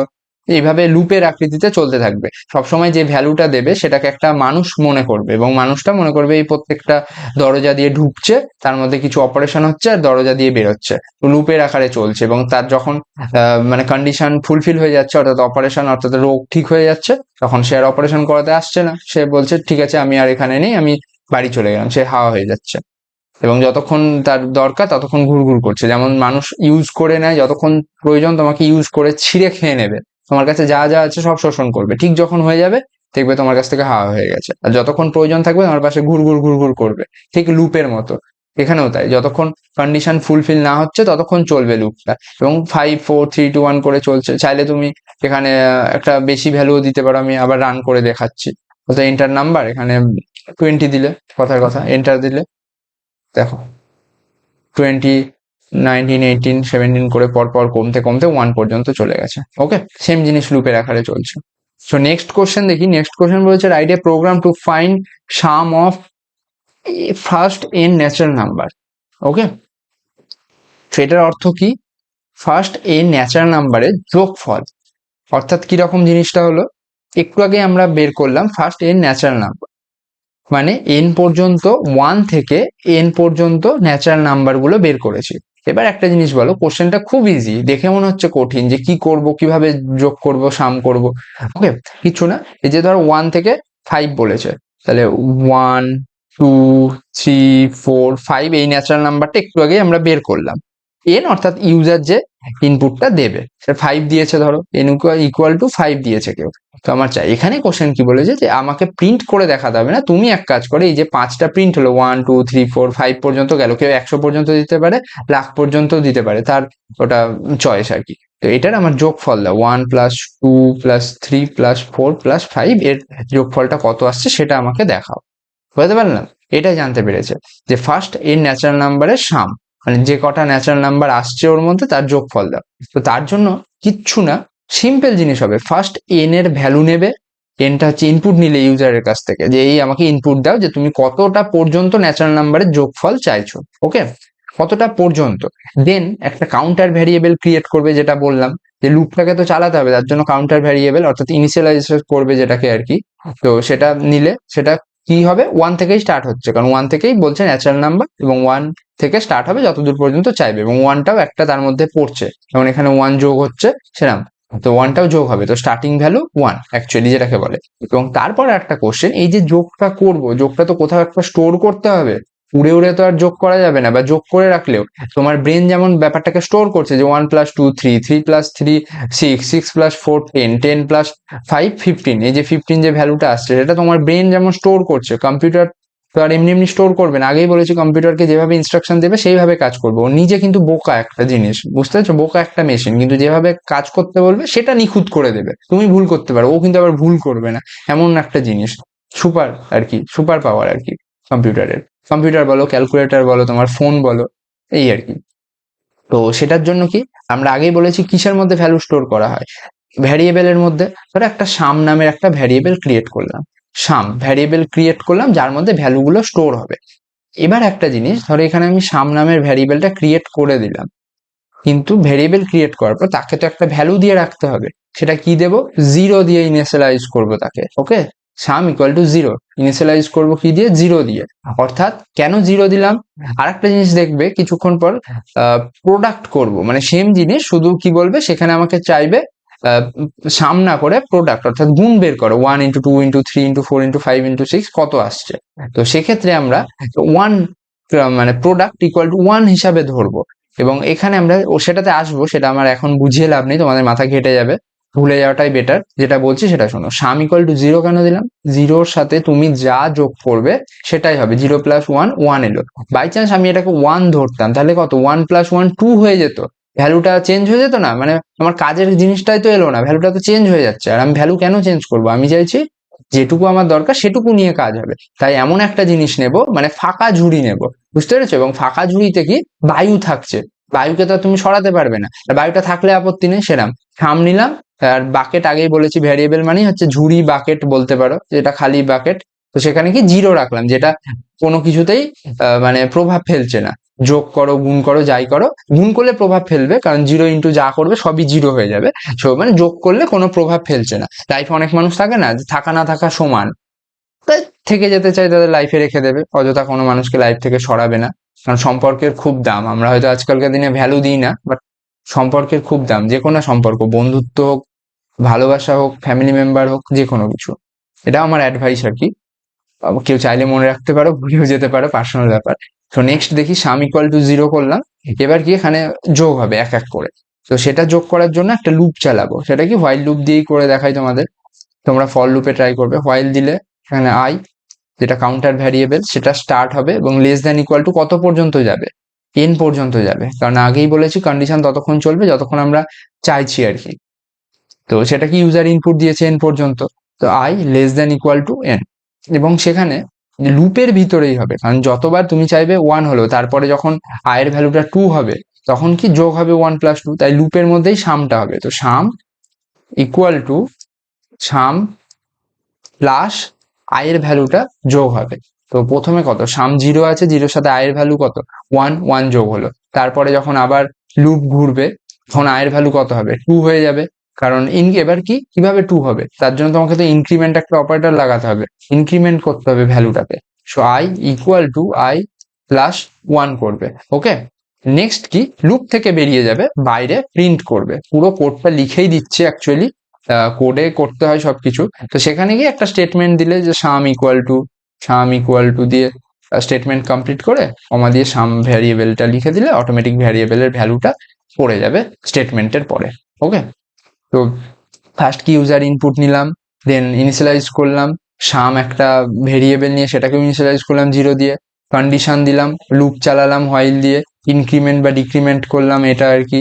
এইভাবে লুপের আকৃতিতে চলতে থাকবে। সবসময় যে ভ্যালুটা দেবে সেটাকে একটা মানুষ মনে করবে, এবং মানুষটা মনে করবে এই প্রত্যেকটা দরজা দিয়ে ঢুকছে, তার মধ্যে কিছু অপারেশন হচ্ছে আর দরজা দিয়ে বেরোচ্ছে, লুপের আকারে চলছে, এবং তার যখন মানে কন্ডিশন ফুলফিল হয়ে যাচ্ছে, অর্থাৎ অপারেশন অর্থাৎ রোগ ঠিক হয়ে যাচ্ছে, তখন সে আর অপারেশন করাতে আসছে না, সে বলছে ঠিক আছে আমি আর এখানে নেই, আমি বাড়ি চলে গেলাম, সে হাওয়া হয়ে যাচ্ছে। এবং যতক্ষণ তার দরকার ততক্ষণ ঘুরঘুর করছে, যেমন মানুষ ইউজ করে নেয়, যতক্ষণ প্রয়োজন তোমাকে ইউজ করে ছিঁড়ে খেয়ে নেবে, তোমার কাছে যা যা আছে সব শোষণ করবে, ঠিক যখন হয়ে যাবে দেখবে তোমার কাছ থেকে হাওয়া হয়ে গেছে, আর যতক্ষণ প্রয়োজন থাকবে তোমার পাশে ঘুরঘুর ঘুরঘুর করবে, ঠিক লুপের মতো। এখানেও তাই, যতক্ষণ কন্ডিশন ফুলফিল না হচ্ছে ততক্ষণ চলবে লুপটা, এবং 5 4 3 2 1 করে চলছে। চাইলে তুমি এখানে একটা বেশি ভ্যালুও দিতে পারো, আমি আবার রান করে দেখাচ্ছি। এন্টার নাম্বার এখানে 20 দিলে, কথার কথা এন্টার দিলে দেখো 20, 19 18 17 করে পরপর কমতে কমতে 1 পর্যন্ত চলে গেছে। ওকে, সেম জিনিস লুপের আকারে চলছে। সো নেক্সট কোশ্চেন দেখি। নেক্সট কোশ্চেন বলেছে right a program to find sum of first N natural number. Okay, সেটার অর্থ কি, ফার্স্ট এন ন্যাচারাল নাম্বারের যোগফল, অর্থাৎ কিরকম জিনিসটা হলো, একটু আগে আমরা বের করলাম ফার্স্ট এন ন্যাচারাল নাম্বার, মানে এন পর্যন্ত 1 থেকে এন পর্যন্ত ন্যাচারাল নাম্বার গুলো বের করেছি। এবার একটা জিনিস বলো, কোশ্চেনটা খুব ইজি, দেখে মনে হচ্ছে কঠিন, যে কি করব, কিভাবে যোগ করব, সাম করব। ওকে, কিছু না, এই যে ধরো 1 থেকে 5 বলেছে, তাহলে 1 2 3 4 5 এই ন্যাচারাল নাম্বারটা একটু আগে আমরা বের করলাম। এন অর্থাৎ ইউজার যে ইনপুটটা দেবে। সে 5 দিয়েছে, ধরো n ইকুয়াল টু 5 দিয়েছে কেউ, তো আমার চাই। এখানে কোশ্চেন কি বলেছে যে আমাকে প্রিন্ট করে দেখাতে হবে না, তুমি এক কাজ করো, এই যে 5টা প্রিন্ট হলো 1 2 3 4 5 পর্যন্ত গেল, কেউ 100 পর্যন্ত দিতে পারে, লাখ পর্যন্ত দিতে পারে, তার ওটা চয়েস আর কি। তো এটার আমার যোগফল দাও, 1 প্লাস 2 প্লাস 3 প্লাস 4 প্লাস 5, এর যোগফলটা কত আসছে সেটা আমাকে দেখাও। বুঝতে পারলাম? এটাই জানতে পেরেছে যে ফার্স্ট এর ন্যাচারাল নাম্বারের সাম, মানে যে কটা ন্যাচারাল নাম্বার আসছে ওর মধ্যে তার যোগফল দাও। তো তার জন্য কিচ্ছু না, সিম্পল জিনিস হবে, ফার্স্ট এন এর ভ্যালু নেবে, এনটা হচ্ছে ইনপুট নিলে ইউজারের কাছ থেকে, যে এই আমাকে ইনপুট দাও যে তুমি কতটা পর্যন্ত ন্যাচারাল নাম্বারের যোগফল চাইছো, ওকে, কতটা পর্যন্ত। দেন একটা কাউন্টার ভ্যারিয়েবল ক্রিয়েট করবে, যেটা বললাম যে লুপটাকে তো চালাতে হবে, তার জন্য কাউন্টার ভ্যারিয়েবল অর্থাৎ ইনিশিয়ালাইজ করবে যেটাকে আর কি। তো সেটা নিলে সেটা কি হবে, 1 থেকেই স্টার্ট হচ্ছে, কারণ 1 থেকেই বলছে ন্যাচারাল নাম্বার, এবং 1 থেকে স্টার্ট হবে যতদূর পর্যন্ত চাইবে, এবং 1টাও একটা তার মধ্যে পড়ছে, যেমন এখানে 1 যোগ হচ্ছে সেরাম, তো 1টাও যোগ হবে, তো স্টার্টিং ভ্যালু 1 অ্যাকচুয়ালি যেটাকে বলে। এবং তারপরে একটা কোশ্চেন, এই যে যোগটা করব, যোগটা তো কোথাও একটা স্টোর করতে হবে, উড়ে উড়ে তো আর যোগ করা যাবে না, বা যোগ করে রাখলেও তোমার ব্রেন যেমন ব্যাপারটাকে স্টোর করছে, যে 1 প্লাস 2 3 3 প্লাস 3 6 6 প্লাস 4 10 10 প্লাস 5 15, এই যে 15 যে ভ্যালুটা আসছে সেটা তোমার ব্রেন যেমন স্টোর করছে, কম্পিউটার তো আর এমনি এমনি স্টোর করবে না। আগেই বলেছি কম্পিউটারকে যেভাবে ইনস্ট্রাকশন দেবে সেইভাবে কাজ করবে, ও নিজে কিন্তু বোকা একটা জিনিস, বুঝতে পারছো, বোকা একটা মেশিন, কিন্তু যেভাবে কাজ করতে বলবে সেটা নিখুঁত করে দেবে, তুমি ভুল করতে পারো, ও কিন্তু আবার ভুল করবে না, এমন একটা জিনিস, সুপার আর কি, সুপার পাওয়ার আর কি কম্পিউটারের। কম্পিউটার বলো, ক্যালকুলেটর বলো, তোমার ফোন বলো, এই আর কি। তো সেটার জন্য কি, আমরা আগেই বলেছি কিসের মধ্যে ভ্যালু স্টোর করা হয়, ভ্যারিয়েবলের মধ্যে। ধরো একটা সাম নামের একটা ভ্যারিয়েবল ক্রিয়েট করলাম, সাম ভ্যারিয়েবল ক্রিয়েট করলাম যার মধ্যে ভ্যালুগুলো স্টোর হবে। এবার একটা জিনিস, ধরো এখানে আমি সাম নামের ভ্যারিয়েবলটা ক্রিয়েট করে দিলাম, কিন্তু ভ্যারিয়েবল ক্রিয়েট করার পর তাকে তো একটা ভ্যালু দিয়ে রাখতে হবে, সেটা কি দেবো, 0 দিয়ে ইনিশিয়ালাইজ করবো তাকে, ওকে, সাম ইকুয়াল টু 0, ইনিশিয়ালাইজ করবো কি দিয়ে, 0 দিয়ে। অর্থাৎ কেন 0 দিলাম, আর একটা জিনিস দেখবে কিছুক্ষণ পর, প্রোডাক্ট করব, মানে সেম জিনিস, শুধু কি বলবে সেখানে আমাকে চাইবে সাম না করে প্রোডাক্ট, অর্থাৎ গুণ বের করো, 1 into 2 into 3 into 4 into 5 into 6 কত আসছে। তো সেক্ষেত্রে আমরা 1 মানে প্রোডাক্ট ইকুয়াল টু 1 হিসাবে ধরবো, এবং এখানে আমরা ও সেটাতে আসবো, সেটা আমার এখন বুঝিয়ে লাভ নেই, তোমাদের মাথা ঘেটে যাবে, ভুলে যাওয়াটাই বেটার। যেটা বলছি সেটা শোনো, সাম ইকুয়াল টু 0 কেন দিলাম, 0-র সাথে তুমি যা যোগ করবে সেটাই হবে, 0 প্লাস 1 1 এলো। বাই চান্স আমি এটাকে 1 ধরতাম, তাহলে কত, 1 প্লাস 1 2 হয়ে যেত, ভ্যালুটা চেঞ্জ হয়ে যেত না, মানে আমার কাজের জিনিসটাই তো এলো না, ভ্যালুটা তো চেঞ্জ হয়ে যাচ্ছে, আর আমি ভ্যালু কেন চেঞ্জ করবো, আমি চাইছি যেটুকু আমার দরকার সেটুকু নিয়ে কাজ হবে। তাই এমন একটা জিনিস নেব, মানে ফাঁকা ঝুড়ি নেব, বুঝতে পেরেছো, এবং ফাঁকা ঝুড়িতে কি বায়ু থাকছে, বায়ুকে তো তুমি সরাতে পারবে না, আর বায়ুটা থাকলে আপত্তি নেই, সেরাম সাম নিলাম। আর বাকেট আগেই বলেছি, ভ্যারিয়েবল মানেই হচ্ছে ঝুড়ি, বাকেট বলতে পারো, যেটা খালি বাকেট। তো সেখানে কি 0 রাখলাম, যেটা কোনো কিছুতেই মানে প্রভাব ফেলছে না, যোগ করো গুণ করো যাই করো, গুণ করলে প্রভাব ফেলবে, কারণ 0 ইন্টু যা করবে সবই 0 হয়ে যাবে, সো মানে যোগ করলে কোনো প্রভাব ফেলছে না। লাইফে অনেক মানুষ থাকে না, যে থাকা না থাকা সমান, তাই থেকে যেতে চাই তাদের লাইফে রেখে দেবে, অযথা কোনো মানুষকে লাইফ থেকে সরাবে না, কারণ সম্পর্কের খুব দাম, আমরা হয়তো আজকালকার দিনে ভ্যালু দিই না, বাট সম্পর্কের খুব দাম, যে কোনো সম্পর্ক, বন্ধুত্ব হোক, ভালোবাসা হোক, ফ্যামিলি মেম্বার হোক, যে কোনো কিছু। এটা আমার অ্যাডভাইস আর কি, কেউ চাইলে মনে রাখতে পারো, ভুলেও যেতে পারো, পার্সোনাল ব্যাপার। তো নেক্সট দেখি, সাম ইকুয়াল টু 0 করলাম, এবার কি এখানে যোগ হবে এক এক করে। তো সেটা যোগ করার জন্য একটা লুপ চালাবো, সেটা কি হোয়াইল লুপ দিয়েই করে দেখাই তোমাদের, তোমরা ফর লুপে ট্রাই করবে। হোয়াইল দিলে এখানে আই, যেটা কাউন্টার ভ্যারিয়েবল, সেটা স্টার্ট হবে এবং লেস দ্যান ইকুয়াল টু কত পর্যন্ত যাবে, এন পর্যন্ত যাবে, কারণ আগেই বলেছি কন্ডিশন ততক্ষণ চলবে যতক্ষণ আমরা চাইছি আর কি। তো সেটা কি ইউজার ইনপুট দিয়েছে এন পর্যন্ত, তো I less than equal to N, এবং সেখানে লুপের ভিতরেই হবে, কারণ যতবার তুমি চাইবে 1 হলো, তারপরে যখন আয়ের ভ্যালুটা 2 হবে তখন কি যোগ হবে 1 প্লাস 2, তাই লুপের মধ্যেই সামটা হবে। তো সাম ইকুয়াল টু সাম প্লাস আয়ের ভ্যালুটা যোগ হবে। তো প্রথমে কত, সাম 0 আছে, 0-র সাথে আয়ের ভ্যালু কত 1, 1 যোগ হলো, তারপরে যখন আবার লুপ ঘুরবে তখন আয়ের ভ্যালু কত হবে, 2 হয়ে যাবে, কারণ এবার কি কিভাবে 2 হবে, তার জন্য তোমাকে তো ইনক্রিমেন্ট একটা অপারেটর লাগাতে হবে, ইনক্রিমেন্ট করতে হবে ভ্যালুটাকে। So I equal to I plus 1 করবে, ওকে। নেক্সট কি, লুপ থেকে বেরিয়ে যাবে, বাইরে প্রিন্ট করবে, পুরো কোডটা লিখেই দিচ্ছে অ্যাকচুয়ালি, কোডে করতে হয় সবকিছু। তো সেখানে গিয়ে একটা স্টেটমেন্ট দিলে, যে সাম ইকুয়াল টু দিয়ে স্টেটমেন্ট কমপ্লিট করে কমা দিয়ে সাম ভ্যারিয়েবলটা লিখে দিলে অটোমেটিক ভ্যারিয়েবলের ভ্যালুটা পড়ে যাবে স্টেটমেন্টের পরে। ওকে, তো ফার্স্ট কি ইউজার ইনপুট নিলাম, দেন ইনিশিয়ালাইজ করলাম, সাম একটা ভেরিয়েবল নিয়ে সেটাকে ইনিশিয়ালাইজ করলাম 0 দিয়ে, কন্ডিশন দিলাম, লুপ চালালাম হোয়াইল দিয়ে, ইনক্রিমেন্ট বা ডিক্রিমেন্ট করলাম এটা আর কি,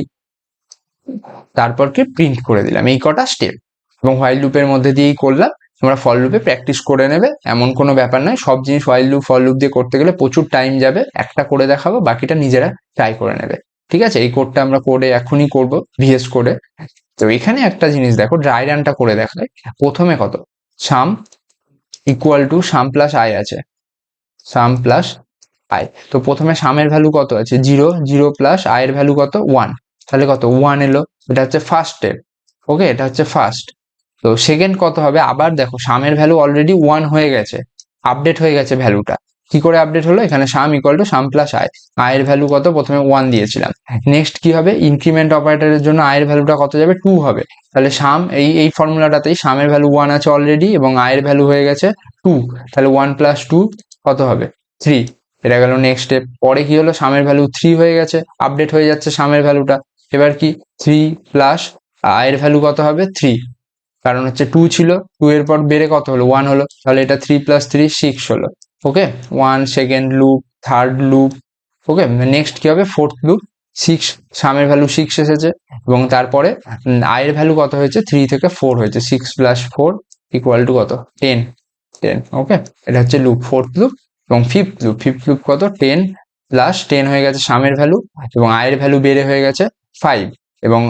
তারপর কি প্রিন্ট করে দিলাম। এই কটা স্টেপ এবং হোয়াইল লুপের মধ্যে দিয়েই করলাম। তোমরা ফর লুপে প্র্যাকটিস করে নেবে, এমন কোনো ব্যাপার নয়। সব জিনিস হোয়াইল লুপ ফর লুপ দিয়ে করতে গেলে প্রচুর টাইম যাবে। একটা করে দেখাবো, বাকিটা নিজেরা ট্রাই করে নেবে। ঠিক আছে, এই কোডটা আমরা কোডে এখনই করব ভিএস কোডে। তো এখানে একটা জিনিস দেখো, ড্রাই রানটা করে দেখায়। প্রথমে কত, সাম equal to sum plus I আছে, সাম প্লাস আই। তো প্রথমে সামের ভ্যালু কত আছে 0, 0 প্লাস আয়ের ভ্যালু কত 1, তাহলে কত 1 এলো। এটা হচ্ছে ফার্স্ট স্টেপ। ওকে, এটা হচ্ছে ফার্স্ট। তো সেকেন্ড কত হবে, আবার দেখো সামের ভ্যালু অলরেডি 1 হয়ে গেছে, আপডেট হয়ে গেছে ভ্যালুটা। কি করে আপডেট হলো, এখানে সাম equal to sum plus I, আয়ের ভ্যালু কত প্রথমে 1 দিয়েছিলাম। নেক্সট কি হবে, ইনক্রিমেন্ট অপারেটরের জন্য আয়ের ভ্যালুটা কত যাবে 2 হবে। তাহলে সাম এই ফর্মুলাটাতেই সামের ভ্যালু 1 আছে অলরেডি এবং আয়ের ভ্যালু হয়ে গেছে 2, তাহলে 1 প্লাস 2 কত হবে 3। এটা গেল নেক্সট স্টেপ। পরে কি হলো, সামের ভ্যালু 3 হয়ে গেছে, আপডেট হয়ে যাচ্ছে সামের ভ্যালুটা। এবার কি 3 প্লাস আয়ের ভ্যালু কত হবে 3, কারণ হচ্ছে 2 ছিল, 2 এর পর বেড়ে কত হলো 1 হলো, তাহলে এটা 3 প্লাস 3 6 হলো। ওকে, 1 সেকেন্ড লুপ, থার্ড লুপ। ওকে, নেক্সট কি হবে ফোর্থ লুপ, 6, সামের ভ্যালু 6 এসেছে এবং তারপরে আয়ের ভ্যালু কত হয়েছে 3 থেকে 4 হয়েছে, 6 প্লাস 4 ইকুয়াল টু কত 10, 10। ওকে, এটা হচ্ছে লুপ ফোর্থ লুপ। এবং ফিফথ লুপ কত 10 প্লাস 10 হয়ে গেছে সামের ভ্যালু এবং আয়ের ভ্যালু বেড়ে হয়ে গেছে 5। এবং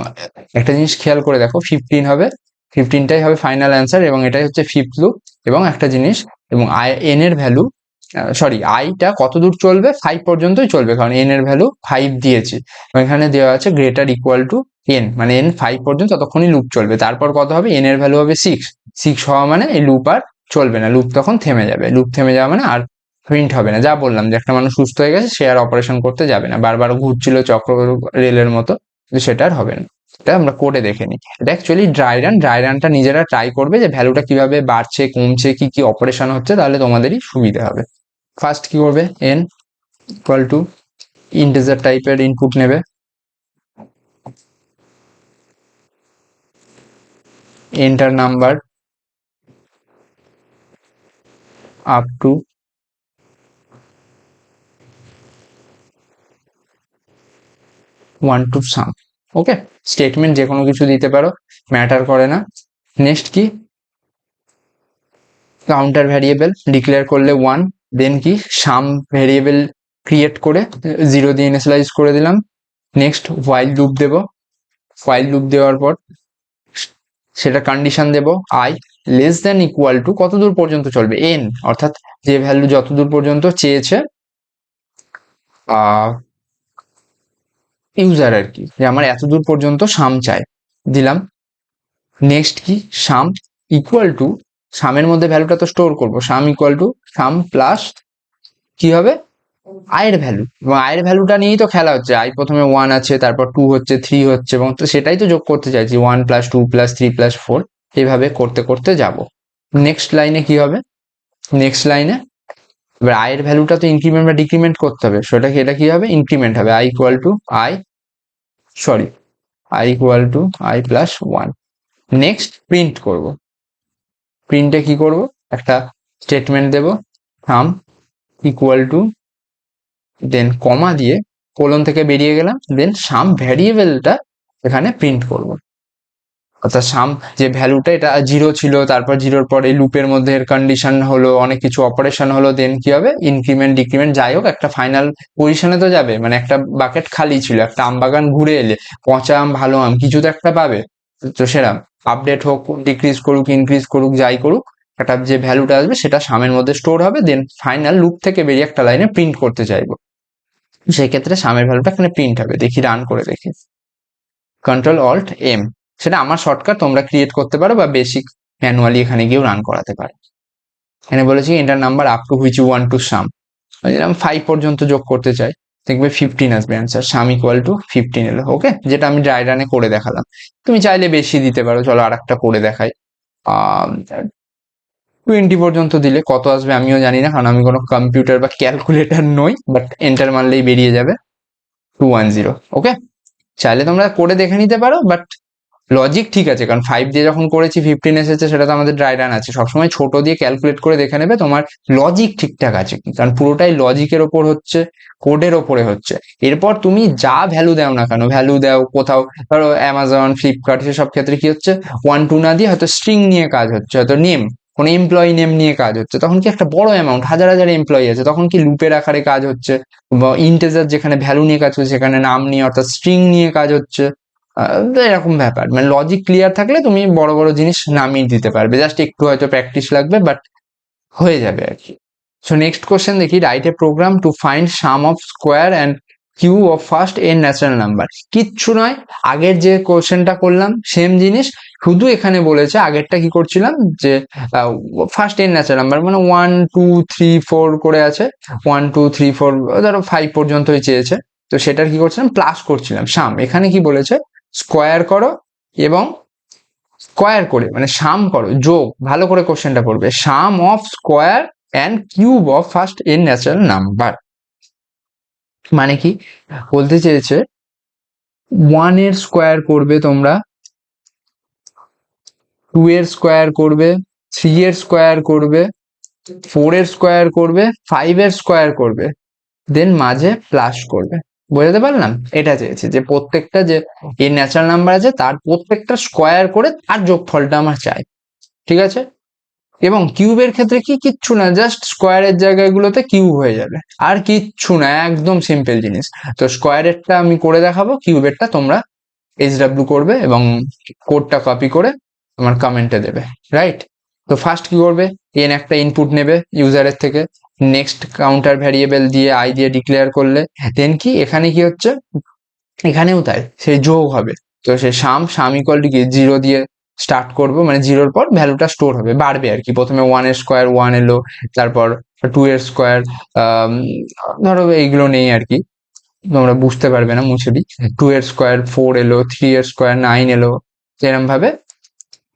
একটা জিনিস খেয়াল করে দেখো 15 হবে, 15টাই হবে ফাইনাল অ্যান্সার এবং এটাই হচ্ছে ফিফথ লুপ। এবং একটা জিনিস, এবং আই এন এর ভ্যালু, সরি আইটা কত দূর চলবে 5 পর্যন্তই চলবে, কারণ এন এর ভ্যালু 5 দিয়েছি এবং এখানে দেওয়া আছে গ্রেটার ইকুয়াল টু এন, মানে এন 5 পর্যন্ত ততক্ষণই লুপ চলবে। তারপর কত হবে, এন এর ভ্যালু হবে 6, 6 হওয়া মানে এই লুপ আর চলবে না, লুপ তখন থেমে যাবে। লুপ থেমে যাওয়া মানে আর প্রিন্ট হবে না। যা বললাম যে একটা মানুষ সুস্থ হয়ে গেছে, সে আর অপারেশন করতে যাবে না, বারবার ঘুরছিল চক্র রেলের মতো, কিন্তু সেটা আর হবে না। এটা আমরা কোডে দেখে নিই। এটা অ্যাকচুয়ালি ড্রাই রান, ড্রাই রানটা নিজেরা ট্রাই করবে যে ভ্যালুটা কিভাবে বাড়ছে কমছে, কি কি অপারেশন হচ্ছে, তাহলে তোমাদেরই সুবিধা হবে। ফার্স্ট কি করবে, এন ইকুয়াল টু ইন্টিজার টাইপের ইনপুট নেবে, enter number up to 1 to sum. Okay, statement যে কোনো কিছু দিতে পারো, ম্যাটার করে না। নেক্সট কি, কাউন্টার ভ্যারিয়েবল ডিক্লেয়ার করলে 1, দেন কি সাম ভ্যারিয়েবল ক্রিয়েট করে 0 দিয়ে ইনিশিয়ালাইজ করে দিলাম। নেক্সট হোয়াইল লুপ দেব, হোয়াইল লুপ দেওয়ার পর সেটা কন্ডিশন দেব I less than equal to কত দূর পর্যন্ত চলবে এন, অর্থাৎ যে ভ্যালু যত দূর পর্যন্ত চেয়েছে ইউজার আর কি, যে আমার এত দূর পর্যন্ত সাম চাই, দিলাম। নেক্সট কি সাম ইকুয়াল টু, সামের মধ্যে ভ্যালুটা তো স্টোর করবো, সাম ইকুয়াল টু সাম প্লাস কি হবে আয়ের ভ্যালু, এবং আয়ের ভ্যালুটা নিয়েই তো খেলা হচ্ছে। আই প্রথমে 1 আছে, তারপর 2 হচ্ছে, 3 হচ্ছে, এবং তো সেটাই তো যোগ করতে চাইছি, 1 প্লাস 2 প্লাস 3 প্লাস 4, এইভাবে করতে করতে যাব। নেক্সট লাইনে কি হবে, নেক্সট লাইনে এবার আয়ের ভ্যালুটা তো ইনক্রিমেন্ট বা ডিক্রিমেন্ট করতে হবে, সেটা কি, এটা কি হবে ইনক্রিমেন্ট হবে, I equal to I, sorry I equal to I plus 1। Next print করব, প্রিন্টে কি করব, একটা স্টেটমেন্ট দেব sum equal to, then comma দিয়ে কোলন থেকে বেরিয়ে গেলাম, দেন সাম ভ্যারিয়েবলটা এখানে প্রিন্ট করব। অর্থাৎ সাম যে ভ্যালুটা এটা 0 ছিল, তারপর 0-র পর এই লুপের মধ্যে কন্ডিশন হলো, অনেক কিছু অপারেশন হলো, দেন কি হবে ইনক্রিমেন্ট ডিক্রিমেন্ট যাই হোক একটা ফাইনাল পজিশনে তো যাবে। মানে একটা বাকেট খালি ছিল, একটা আম বাগান ঘুরে এলে পচা আম ভালো আম কিছু তো একটা পাবে। তো সেরকম আপডেট হোক, ডিক্রিজ করুক, ইনক্রিজ করুক, যাই করুক, একটা যে ভ্যালুটা আসবে সেটা সামের মধ্যে স্টোর হবে, দেন ফাইনাল লুপ থেকে বেরিয়ে একটা লাইনে প্রিন্ট করতে চাইবো, সেই ক্ষেত্রে সামের ভ্যালুটা এখানে প্রিন্ট হবে। দেখি রান করে দেখি, কন্ট্রোল অল্ট এম, সেটা আমার শর্টকাট, তোমরা ক্রিয়েট করতে পারো বা বেসিক ম্যানুয়ালি এখানে গিয়েও রান করাতে পারো। এখানে বলেছি enter number up to which you want to sum, আমি 5 পর্যন্ত যোগ করতে চাই, দেখবে 15 আসবে অ্যান্সার, সাম ইকুয়াল টু 15 এলো। ওকে, যেটা আমি ড্রাই রানে করে দেখালাম। তুমি চাইলে বেশি দিতে পারো, চলো আর একটা করে দেখাই। 20 পর্যন্ত দিলে কত আসবে আমিও জানি না, কারণ আমি কোনো কম্পিউটার বা ক্যালকুলেটর নই, বাট এন্টার মারলেই বেরিয়ে যাবে 210। ওকে, চাইলে তোমরা করে দেখে নিতে পারো, বাট লজিক ঠিক আছে, কারণ 5 দিয়ে যখন করেছি 15 এসেছে, সেটা তো আমাদের ড্রাই রান আছে। সবসময় ছোট দিয়ে ক্যালকুলেট করে দেখে নেবে তোমার লজিক ঠিকঠাক আছে কি, কারণ পুরোটাই লজিকের ওপর হচ্ছে, কোডের ওপরে হচ্ছে। এরপর তুমি যা ভ্যালু দাও না কেন, ভ্যালু দাও কোথাও, ধরো অ্যামাজন, ফ্লিপকার্ট, সেসব ক্ষেত্রে কি হচ্ছে, 1 2 না দিয়ে হয়তো স্ট্রিং নিয়ে কাজ হচ্ছে, হয়তো নেম, কোনো এমপ্লয়ি নেম নিয়ে কাজ হচ্ছে, তখন কি একটা বড় অ্যামাউন্ট, হাজার হাজার এমপ্লয়ি আছে, তখন কি লুপের আকারে কাজ হচ্ছে, বা ইন্টেজার যেখানে ভ্যালু নিয়ে কাজ হচ্ছে সেখানে নাম নিয়ে অর্থাৎ স্ট্রিং নিয়ে কাজ হচ্ছে। তো এরকম ব্যাপার, মানে লজিক ক্লিয়ার থাকলে তুমি বড় বড় জিনিস নামিয়ে দিতে পারবে, জাস্ট একটু হয়তো প্র্যাকটিস লাগবে, বাট হয়ে যাবে আর কি। সো নেক্সট কোশ্চেন দেখি, right a program to find sum of square and cube of first N natural number. কিচ্ছু নয়, আগের যে কোশ্চেনটা করলাম সেম জিনিস, শুধু এখানে বলেছে, আগেরটা কি করছিলাম যে ফার্স্ট এন ন্যাচারাল নাম্বার মানে 1 2 3 4 করে আছে, 1 2 3 4 ধরো 5 পর্যন্তই চেয়েছে, তো সেটার কি করছিলাম, প্লাস করছিলাম। সাম এখানে কি বলেছে, স্কোয়ার করো এবং স্কোয়ার করে মানে সাম করো, যোগ, ভালো করে কোশ্চেনটা পড়বে, sum of square and cube of first N natural number. মানে কি বলতে চেয়েছে, 1 এর স্কোয়ার করবে তোমরা, 2 এর স্কোয়ার করবে, 3 এর স্কোয়ার করবে, 4 এর স্কোয়ার করবে, 5 এর স্কোয়ার করবে, দেন মাঝে প্লাস করবে। বোঝাতে পারলাম? এটা চেয়েছে যে প্রত্যেকটা যে এই ন্যাচারাল নাম্বার আছে তার প্রত্যেকটা স্কোয়ার করে তার যোগফলটা আমার চাই, ঠিক আছে। এবং কিউবের ক্ষেত্রে কি, কিচ্ছু না, জাস্ট স্কোয়ারের জায়গাগুলোতে কিউব হয়ে যাবে, আর কিচ্ছু না, একদম সিম্পল জিনিস। তো স্কোয়ারেরটা আমি করে দেখাবো, কিউবেরটা তোমরা এইচডাব্লিউ করবে এবং কোডটা কপি করে আমার কমেন্টে দেবে, রাইট। তো ফার্স্ট কি করবে, এন একটা ইনপুট নেবে ইউজারের থেকে, নেক্সট কাউন্টার ভ্যারিয়েবল দিয়ে আই দিয়ে ডিক্লেয়ার করলে, দেন কি এখানে কি হচ্ছে, এখানেও তাই, সেই যোগ হবে। তো সেই সাম ইকুয়াল টু কি, 0 দিয়ে স্টার্ট করবো, মানে 0-র পর ভ্যালুটা স্টোর হবে, বাড়বে আর কি। প্রথমে 1 এর স্কোয়ার 1 এলো, তারপর 2 এর স্কোয়ার, ধরো এইগুলো নেই আর কি, তোমরা বুঝতে পারবে না, মুছে দিই। 2 এর স্কোয়ার 4 এলো, 3 এর স্কোয়ার 9 এলো, এরকম ভাবে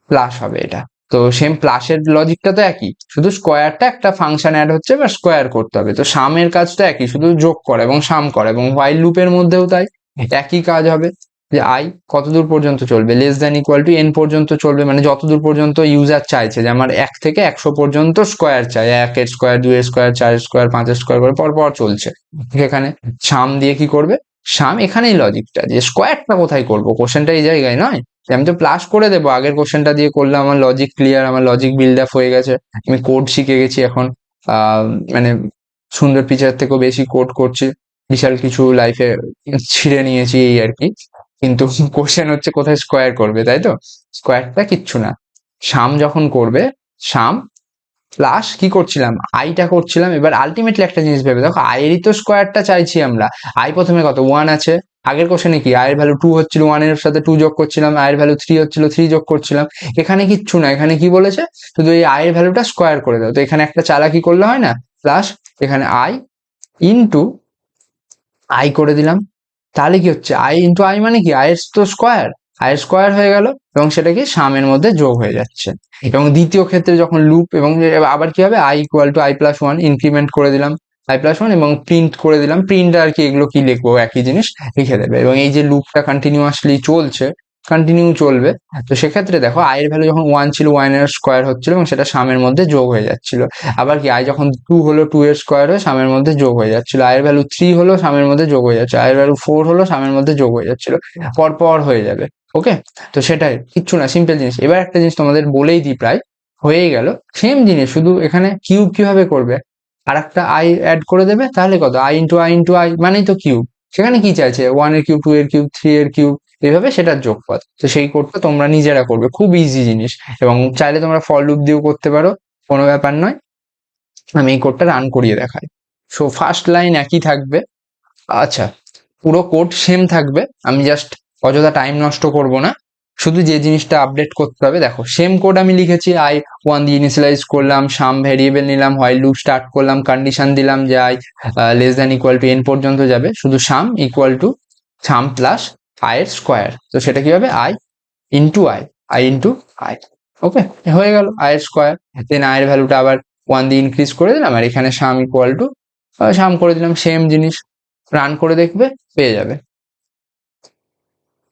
প্লাস হবে এটা। তো সেম প্লাসের লজিকটা তো একই, শুধু স্কোয়ারটা একটা ফাংশন অ্যাড হচ্ছে বা স্কোয়ার করতে হবে। তো সামের কাজটা একই, শুধু যোগ করা এবং সাম করা, এবং হোয়াইল লুপের মধ্যেও তাই একই কাজ হবে, যে আই কতদূর পর্যন্ত চলবে, less than equal to N পর্যন্ত চলবে, মানে যতদূর পর্যন্ত ইউজার চাইছে, যে আমার 1 থেকে 100 পর্যন্ত স্কোয়ার চাই, 1 এর স্কোয়ার 2 এর স্কোয়ার 4 এর স্কোয়ার 5 এর স্কোয়ার করে পর পর চলছে। এখানে সাম দিয়ে কি করবে, সাম এখানেই লজিকটা, যে স্কোয়ারটা কোথায় করবো, কোশ্চেনটা এই জায়গায় নয়, আমি তো প্লাস করে দেবো, আগের কোশ্চেনটা দিয়ে করলে আমার লজিক ক্লিয়ার, আমার লজিক বিল্ড আপ হয়ে গেছে, আমি কোড শিখে গেছি এখন, মানে সুন্দর পিচার থেকেও বেশি কোড করছি, বিশাল কিছু লাইফে ছিঁড়ে নিয়েছি এই আর কি। কিন্তু কোশ্চেন হচ্ছে কোথায় স্কোয়ার করবে, তাই তো। স্কোয়ারটা কিচ্ছু না, সাম যখন করবে, সাম প্লাস কি করছিলাম, আইটা করছিলাম। এবার আলটিমেটলি একটা জিনিস ভেবে দেখো, আইয়েরই তো স্কোয়ারটা চাইছি আমরা। আই প্রথমে কত, 1 আছে, আগের কোশ্চেনে কি আয়ের ভ্যালু 2 হচ্ছিল, 1 এর সাথে 2 যোগ করছিলাম, আয়ের ভ্যালু 3 হচ্ছিল, 3 যোগ করছিলাম। এখানে কিচ্ছু না, এখানে কি বলেছে, শুধু এই আয়ের ভ্যালুটা স্কোয়ার করে দাও। তো এখানে একটা চালাকি করলে হয় না, প্লাস এখানে আই ইন্টু আই করে দিলাম, তাহলে কি হচ্ছে, আই ইন্টু আই মানে কি, আয়ের তো স্কোয়ার, আয়ের স্কোয়ার হয়ে গেল, এবং সেটা কি সামের মধ্যে যোগ হয়ে যাচ্ছে। এবং দ্বিতীয় ক্ষেত্রে যখন লুপ, এবং আবার কি হবে, I equal to I plus 1 increment করে দিলাম, আই প্লাস 1 এবং প্রিন্ট করে দিলাম, প্রিন্ট আর কি, এগুলো কি লিখবো, একই জিনিস লিখে দেবে। এবং এই যে লুপটা কন্টিনিউয়াসলি চলছে, কন্টিনিউ চলবে, তো সেক্ষেত্রে দেখো আয়ের ভ্যালু যখন 1 ছিল, 1 এর স্কোয়ার হচ্ছিল এবং সেটা সামের মধ্যে যোগ হয়ে যাচ্ছিল। আবার কি আই যখন 2 হলো, 2 এর স্কোয়ার হয়ে সামের মধ্যে যোগ হয়ে যাচ্ছিল, আয়ের ভ্যালু 3 হলো, সামের মধ্যে যোগ হয়ে যাচ্ছে, আয়ের ভ্যালু 4 হলো, সামের মধ্যে যোগ হয়ে যাচ্ছিল, পরপর হয়ে যাবে। ওকে, তো সেটাই, কিচ্ছু না, সিম্পল জিনিস। এবার একটা জিনিস তোমাদের বলেই দিই, প্রায় হয়েই গেল, সেম জিনিস, শুধু এখানে কিউব কিভাবে করবে, আর একটা আই অ্যাড করে দেবে, তাহলে কত, I into I into I মানেই তো কিউব। সেখানে কি চাইছে, 1 এর কিউব, 2 এর কিউব, 3 এর কিউব, এইভাবে সেটার যোগফল। তো সেই কোডটা তোমরা নিজেরা করবে, খুব ইজি জিনিস, এবং চাইলে তোমরা ফর লুপ দিয়েও করতে পারো, কোনো ব্যাপার নয়। আমি এই কোডটা রান করিয়ে দেখাই। সো ফার্স্ট লাইন একই থাকবে, আচ্ছা, পুরো কোড সেম থাকবে, আমি জাস্ট অযথা টাইম নষ্ট করব না, শুধু যে জিনিসটা আপডেট করতে হবে, দেখো সেম কোড আমি লিখেছি, আই 1 দিয়ে ইনিশিয়ালাইজ করলাম, সাম ভ্যারিয়েবল নিলাম, হোয়াইল লুপ স্টার্ট করলাম, কন্ডিশন দিলাম যে I less than equal to N পর্যন্ত যাবে, শুধু sum equal to sum plus I এর স্কোয়ার। তো সেটা কি হবে, I into I, I into I, okay, হয়ে গেল আই এর স্কোয়ার। দেন আই এর ভ্যালুটা আবার 1 দিয়ে ইনক্রিজ করে দিলাম, আর এখানে সাম ইকুয়াল টু সাম করে দিলাম, সেম জিনিস, রান করে দেখবে, পেয়ে যাবে।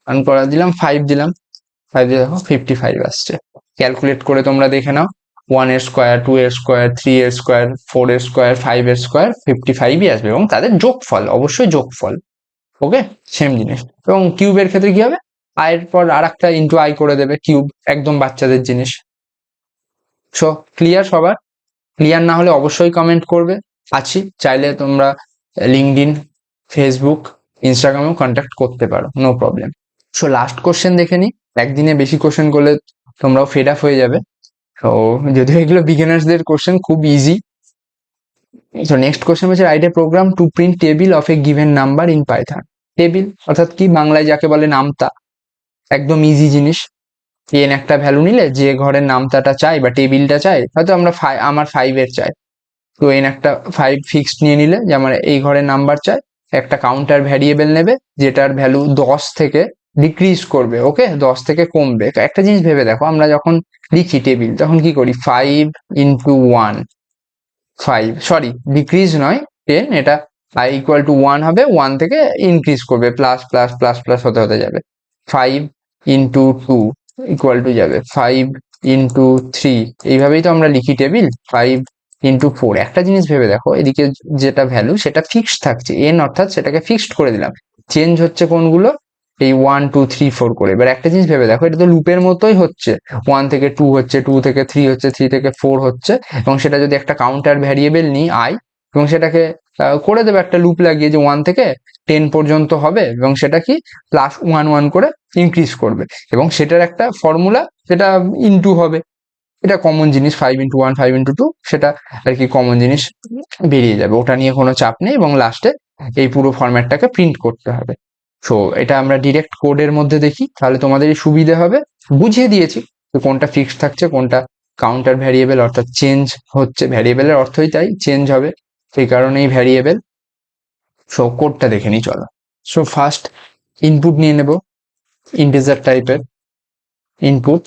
রান করা দিলাম, 5 দিলাম, 5 দিয়ে দেখো 55 আসছে। ক্যালকুলেট করে তোমরা দেখে নাও, 1 এর স্কোয়ার, 2 এর স্কোয়ার, 3 এর স্কোয়ার, 4 এর স্কোয়ার, 5 এর স্কোয়ার, 55ই আসবে, এবং তাদের যোগফল, অবশ্যই যোগফল। ওকে, সেম জিনিস। এবং কিউবের ক্ষেত্রে কি হবে, আয়ের পর আর একটা ইন্টু আই করে দেবে, কিউব, একদম বাচ্চাদের জিনিস। সো ক্লিয়ার সবার? ক্লিয়ার না হলে অবশ্যই কমেন্ট করবে, আছি, চাইলে তোমরা লিঙ্কডইন, ফেসবুক, ইনস্টাগ্রামেও কন্ট্যাক্ট করতে পারো, no problem. So last question দেখে নি, একদিনে বেশি কোশ্চেন করলে তোমরাও ফেড আপ হয়ে যাবে। তো যদিও এগুলো বিগিনার্সদের কোশ্চেন, খুব ইজি। সো নেক্সট কোশ্চেন হচ্ছে, right a program to print table of a given number in Python. Table অর্থাৎ কি, বাংলায় যাকে বলে নামতা, একদম ইজি জিনিস। এন একটা ভ্যালু নিলে যে ঘরের নামতাটা চাই বা টেবিলটা চাই, হয়তো আমরা আমার 5 এর চাই, তো এন একটা 5 ফিক্সড নিয়ে নিলে যে আমার এই ঘরের নাম্বার চাই, একটা কাউন্টার ভ্যারিয়েবল নেবে যেটার ভ্যালু 10 থেকে ডিক্রিজ করবে, ওকে, 10 থেকে কমবে। একটা জিনিস ভেবে দেখো, আমরা যখন লিখি টেবিল তখন কি করি, 5 ইন্টু 1, 5 সরি ডিক্রিজ নয় 10, এটা i ইকুয়াল টু 1 হবে, 1 থেকে ইনক্রিজ করবে, প্লাস প্লাস প্লাস প্লাস হতে হতে যাবে। 5 ইন্টু 2 ইকুয়াল টু যাবে 5 ইন্টু 3, এইভাবেই তো আমরা লিখি টেবিল। 5 ইন্টু 4, একটা জিনিস ভেবে দেখো, এদিকে যেটা ভ্যালু সেটা ফিক্সড থাকছে এন, অর্থাৎ সেটাকে ফিক্সড করে দিলাম, চেঞ্জ হচ্ছে কোনগুলো, এই 1 2 3 4 করে। এবার একটা জিনিস ভেবে দেখো, এটা তো লুপের মতোই হচ্ছে, 1 থেকে 2 হচ্ছে, 2 থেকে 3 হচ্ছে, 3 থেকে 4 হচ্ছে, এবং সেটা যদি একটা কাউন্টার ভ্যারিয়েবল নিই আই, এবং সেটাকে করে দেবে একটা লুপ লাগিয়ে যে 1 থেকে 10 পর্যন্ত হবে, এবং সেটা কি প্লাস 1 1 করে ইনক্রিজ করবে, এবং সেটার একটা ফর্মুলা, সেটা ইনটু হবে, এটা কমন জিনিস, 5 ইন্টু 1 5 ইন্টু 2, সেটা আর কি কমন জিনিস বেরিয়ে যাবে, ওটা নিয়ে কোনো চাপ নেই। এবং লাস্টে এই পুরো ফরম্যাটটাকে প্রিন্ট করতে হবে। সো এটা আমরা ডিরেক্ট কোডের মধ্যে দেখি, তাহলে তোমাদেরই সুবিধা হবে। বুঝিয়ে দিয়েছি তো কোনটা ফিক্সড থাকছে, কোনটা কাউন্টার ভ্যারিয়েবল, অর্থাৎ চেঞ্জ হচ্ছে, ভ্যারিয়েবলের অর্থই তাই চেঞ্জ হবে, সেই কারণেই ভ্যারিয়েবল। সো কোডটা দেখে নিই চলো। সো ফার্স্ট ইনপুট নিয়ে নেব, ইন্টিজার টাইপের input,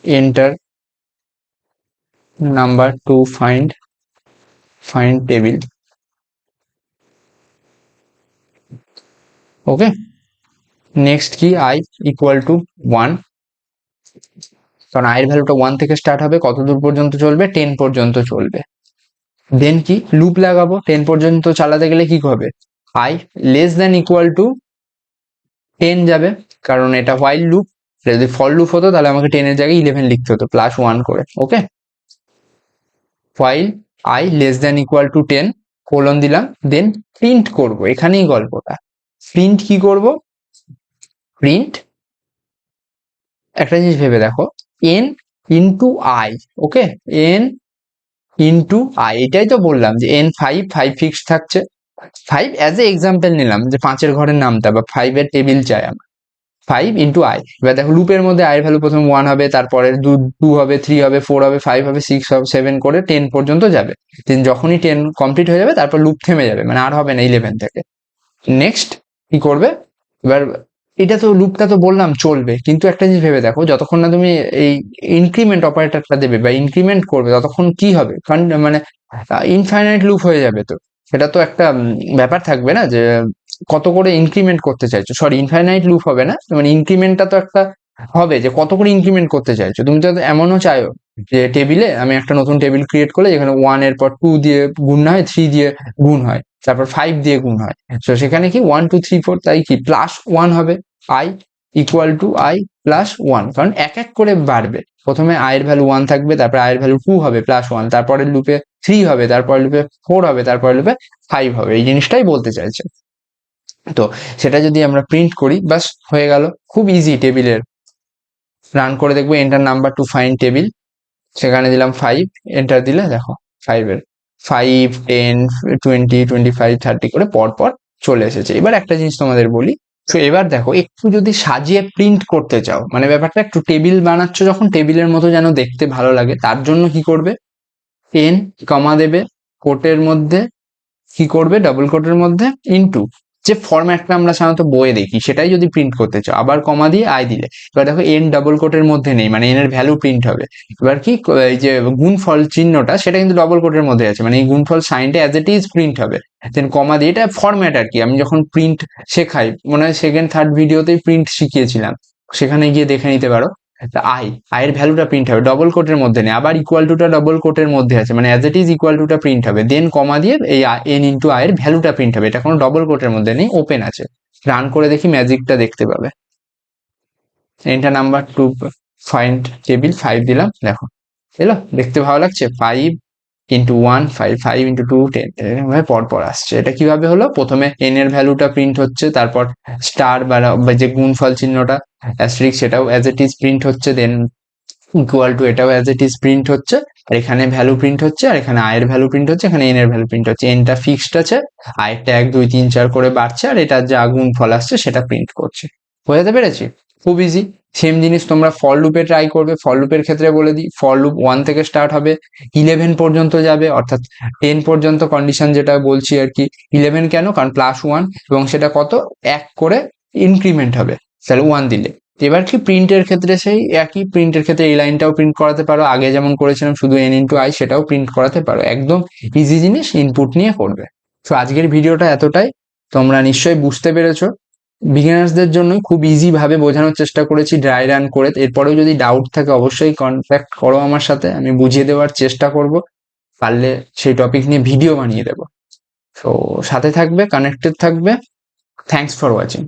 enter number to find table, okay. Next কি, আই ইকুয়াল টু 1, কারণ আই এর ভ্যালুটা 1 থেকে স্টার্ট হবে, কত দূর পর্যন্ত চলবে, 10 পর্যন্ত চলবে। দেন কি, লুপ লাগাবো, 10 পর্যন্ত চালাতে গেলে কি হবে, I less than equal to 10 যাবে, কারণ এটা হোয়াইল লুপ, যদি ফর লুপ হতো তাহলে আমাকে 10 এর জায়গায় 11 লিখতে হতো, প্লাস 1 করে, okay. While I less than equal to 10, colon দিলাম, দেন প্রিন্ট করব, এখানেই গল্পটা। প্রিন্ট কি করব, প্রিন্ট, একটা জিনিস ভেবে দেখো, N into I, okay, N into I, এটাই তো বললাম যে এন 5 5 ফিক্সড থাকছে, 5 অ্যাজ এ এক্সাম্পল নিলাম, যে 5 এর ঘরের নামটা বা 5 এর টেবিল চাই আমার, 5 ইন্টু আই। এবার দেখো লুপের মধ্যে আই এর ভ্যালু প্রথমে 1 হবে, তারপরে 2 হবে, 3 হবে, 4 হবে, 5 হবে, 6 হবে, 7 করে 10 পর্যন্ত যাবে। দেন যখনই 10 কমপ্লিট হয়ে যাবে তারপর লুপ থেমে যাবে, মানে আর হবে না 11 থেকে। নেক্সট কি করবে, এবার এটা তো লুপটা তো বললাম চলবে, কিন্তু একটা জিনিস ভেবে দেখো, যতক্ষণ না তুমি এই ইনক্রিমেন্ট অপারেটরটা দেবে বা ইনক্রিমেন্ট করবে, ততক্ষণ কি হবে, মানে ইনফাইনাইট লুপ হয়ে যাবে। তো সেটা তো একটা ব্যাপার থাকবে না, যে কত করে ইনক্রিমেন্ট করতে চাইছো, সরি ইনফাইনাইট লুপ হবে না, মানে ইনক্রিমেন্টটা তো একটা হবে, যে কত করে ইনক্রিমেন্ট করতে চাইছো। তুমি তো এমনও চাইও যে টেবিলে আমি একটা নতুন টেবিল ক্রিয়েট করলে যেখানে 1 এর পর 2 দিয়ে গুণ না হয়, 3 দিয়ে গুণ হয়, তারপর 5 দিয়ে গুণ হয়, তো সেখানে কি 1 2 3 4, তাই কি প্লাস 1 হবে, I equal to I plus 1, কারণ এক এক করে বাড়বে, প্রথমে আই এর ভ্যালু 1 থাকবে, তারপর আই এর ভ্যালু 2 হবে প্লাস 1, তারপরে লুপে 3 হবে, তারপরে লুপে 4 হবে, তারপরে লুপে 5 হবে, এই জিনিসটাই বলতে চাইছে। তো সেটা যদি আমরা প্রিন্ট করি, বাস হয়ে গেল, খুব ইজি। টেবিলের রান করে দেখবো, enter number to find table, সেখানে দিলাম 5, এন্টার দিলে দেখো 5 এর 5 10 20 25 30 করে পর পর চলে এসেছে। এবার একটা জিনিস তোমাদের বলি, তো এবার দেখো একটু যদি সাজিয়ে প্রিন্ট করতে চাও, মানে ব্যাপারটা একটু টেবিল বানাচ্ছ যখন, টেবিলের মতো যেন দেখতে ভালো লাগে, তার জন্য কি করবে, পেন কমা দেবে, কোটের মধ্যে কি করবে, ডাবল কোটের মধ্যে ইনটু, যে ফরম্যাটটা আমরা সাধারণত বইয়ে দেখি সেটাই যদি প্রিন্ট করতে চাও, আবার কমা দিয়ে আই দিলে, এবার দেখো এন ডাবল কোটের মধ্যে নেই, মানে এন এর ভ্যালু প্রিন্ট হবে। এবার কি, এই যে গুণফল চিহ্নটা সেটা কিন্তু ডবল কোটের মধ্যে আছে, মানে এই গুণফল সাইনটা অ্যাজ ইট ইজ প্রিন্ট হবে, দেন কমা দিয়ে, এটা ফরম্যাট আর কি। আমি যখন প্রিন্ট শেখাই, মনে হয় সেকেন্ড থার্ড ভিডিওতেই প্রিন্ট শিখিয়েছিলাম, সেখানে গিয়ে দেখে নিতে পারো। আয়ের ভ্যালুটা প্রিন্ট হবে, ডবল কোটের মধ্যে নেই, আবার ইকুয়াল টুটা ডবল কোটের মধ্যে আছে, মানে অ্যাজ ইট ইজ ইকুয়াল টুটা প্রিন্ট হবে, দেন কমা দিয়ে এই এন ইন্টু আয়ের ভ্যালুটা প্রিন্ট হবে। এটা কোনো ডবল কোটের মধ্যে নেই, ওপেন আছে। রান করে দেখি, ম্যাজিকটা দেখতে পাবে। Enter number to find table 5 দিলাম, দেখো এলো, দেখতে ভালো লাগছে। 5 ইন্টু 1 5, 5 ইন্টু 2 10, এরকম ভাবে পরপর আসছে। এটা কিভাবে হলো? প্রথমে এন এর ভ্যালুটা প্রিন্ট হচ্ছে, তারপর স্টার বা যে গুণফল চিহ্নটা অ্যাস্টেরিস্ক সেটাও অ্যাজ ইট ইজ প্রিন্ট হচ্ছে, দেন ইকুয়াল টু এটাও অ্যাজ ইট ইজ প্রিন্ট হচ্ছে, আর এখানে ভ্যালু প্রিন্ট হচ্ছে, আর এখানে আয়ের ভ্যালু প্রিন্ট হচ্ছে, এখানে এন এর ভ্যালু প্রিন্ট হচ্ছে। এনটা ফিক্সড আছে, আয়েরটা 1 2 3 4 করে বাড়ছে, আর এটা যা গুণফল আসছে সেটা প্রিন্ট করছে। বোঝাতে পেরেছি? খুব ইজি। সেম জিনিস তোমরা ফর লুপে ট্রাই করবে। ফর লুপের ক্ষেত্রে বলে দিই, ফর লুপ 1 থেকে স্টার্ট হবে, 11 পর্যন্ত যাবে, অর্থাৎ 10 পর্যন্ত কন্ডিশন যেটা বলছি আর কি। 11 কেন? কারণ +1, এবং সেটা কত? 1 করে ইনক্রিমেন্ট হবে, তাহলে 1 দিলে। এবার কি প্রিন্টের ক্ষেত্রে সেই একই, প্রিন্টের ক্ষেত্রে এই লাইনটাও প্রিন্ট করাতে পারো, আগে যেমন করেছিলাম শুধু এন ইন্টু আই, সেটাও প্রিন্ট করাতে পারো। একদম ইজি জিনিস, ইনপুট নিয়ে করবে। তো আজকের ভিডিওটা এতটাই, তোমরা নিশ্চয়ই বুঝতে পেরেছো। বিগিনার্সদের জন্য খুব ইজি ভাবে বোঝানোর চেষ্টা করেছি ড্রাই রান করে। এরপরেও যদি ডাউট থাকে অবশ্যই কন্ট্যাক্ট করো আমার সাথে, আমি বুঝিয়ে দেওয়ার চেষ্টা করব, পারলে সেই টপিক নিয়ে ভিডিও বানিয়ে দেবো। তো সাথে থাকবে, কানেক্টেড থাকবে। Thanks for watching.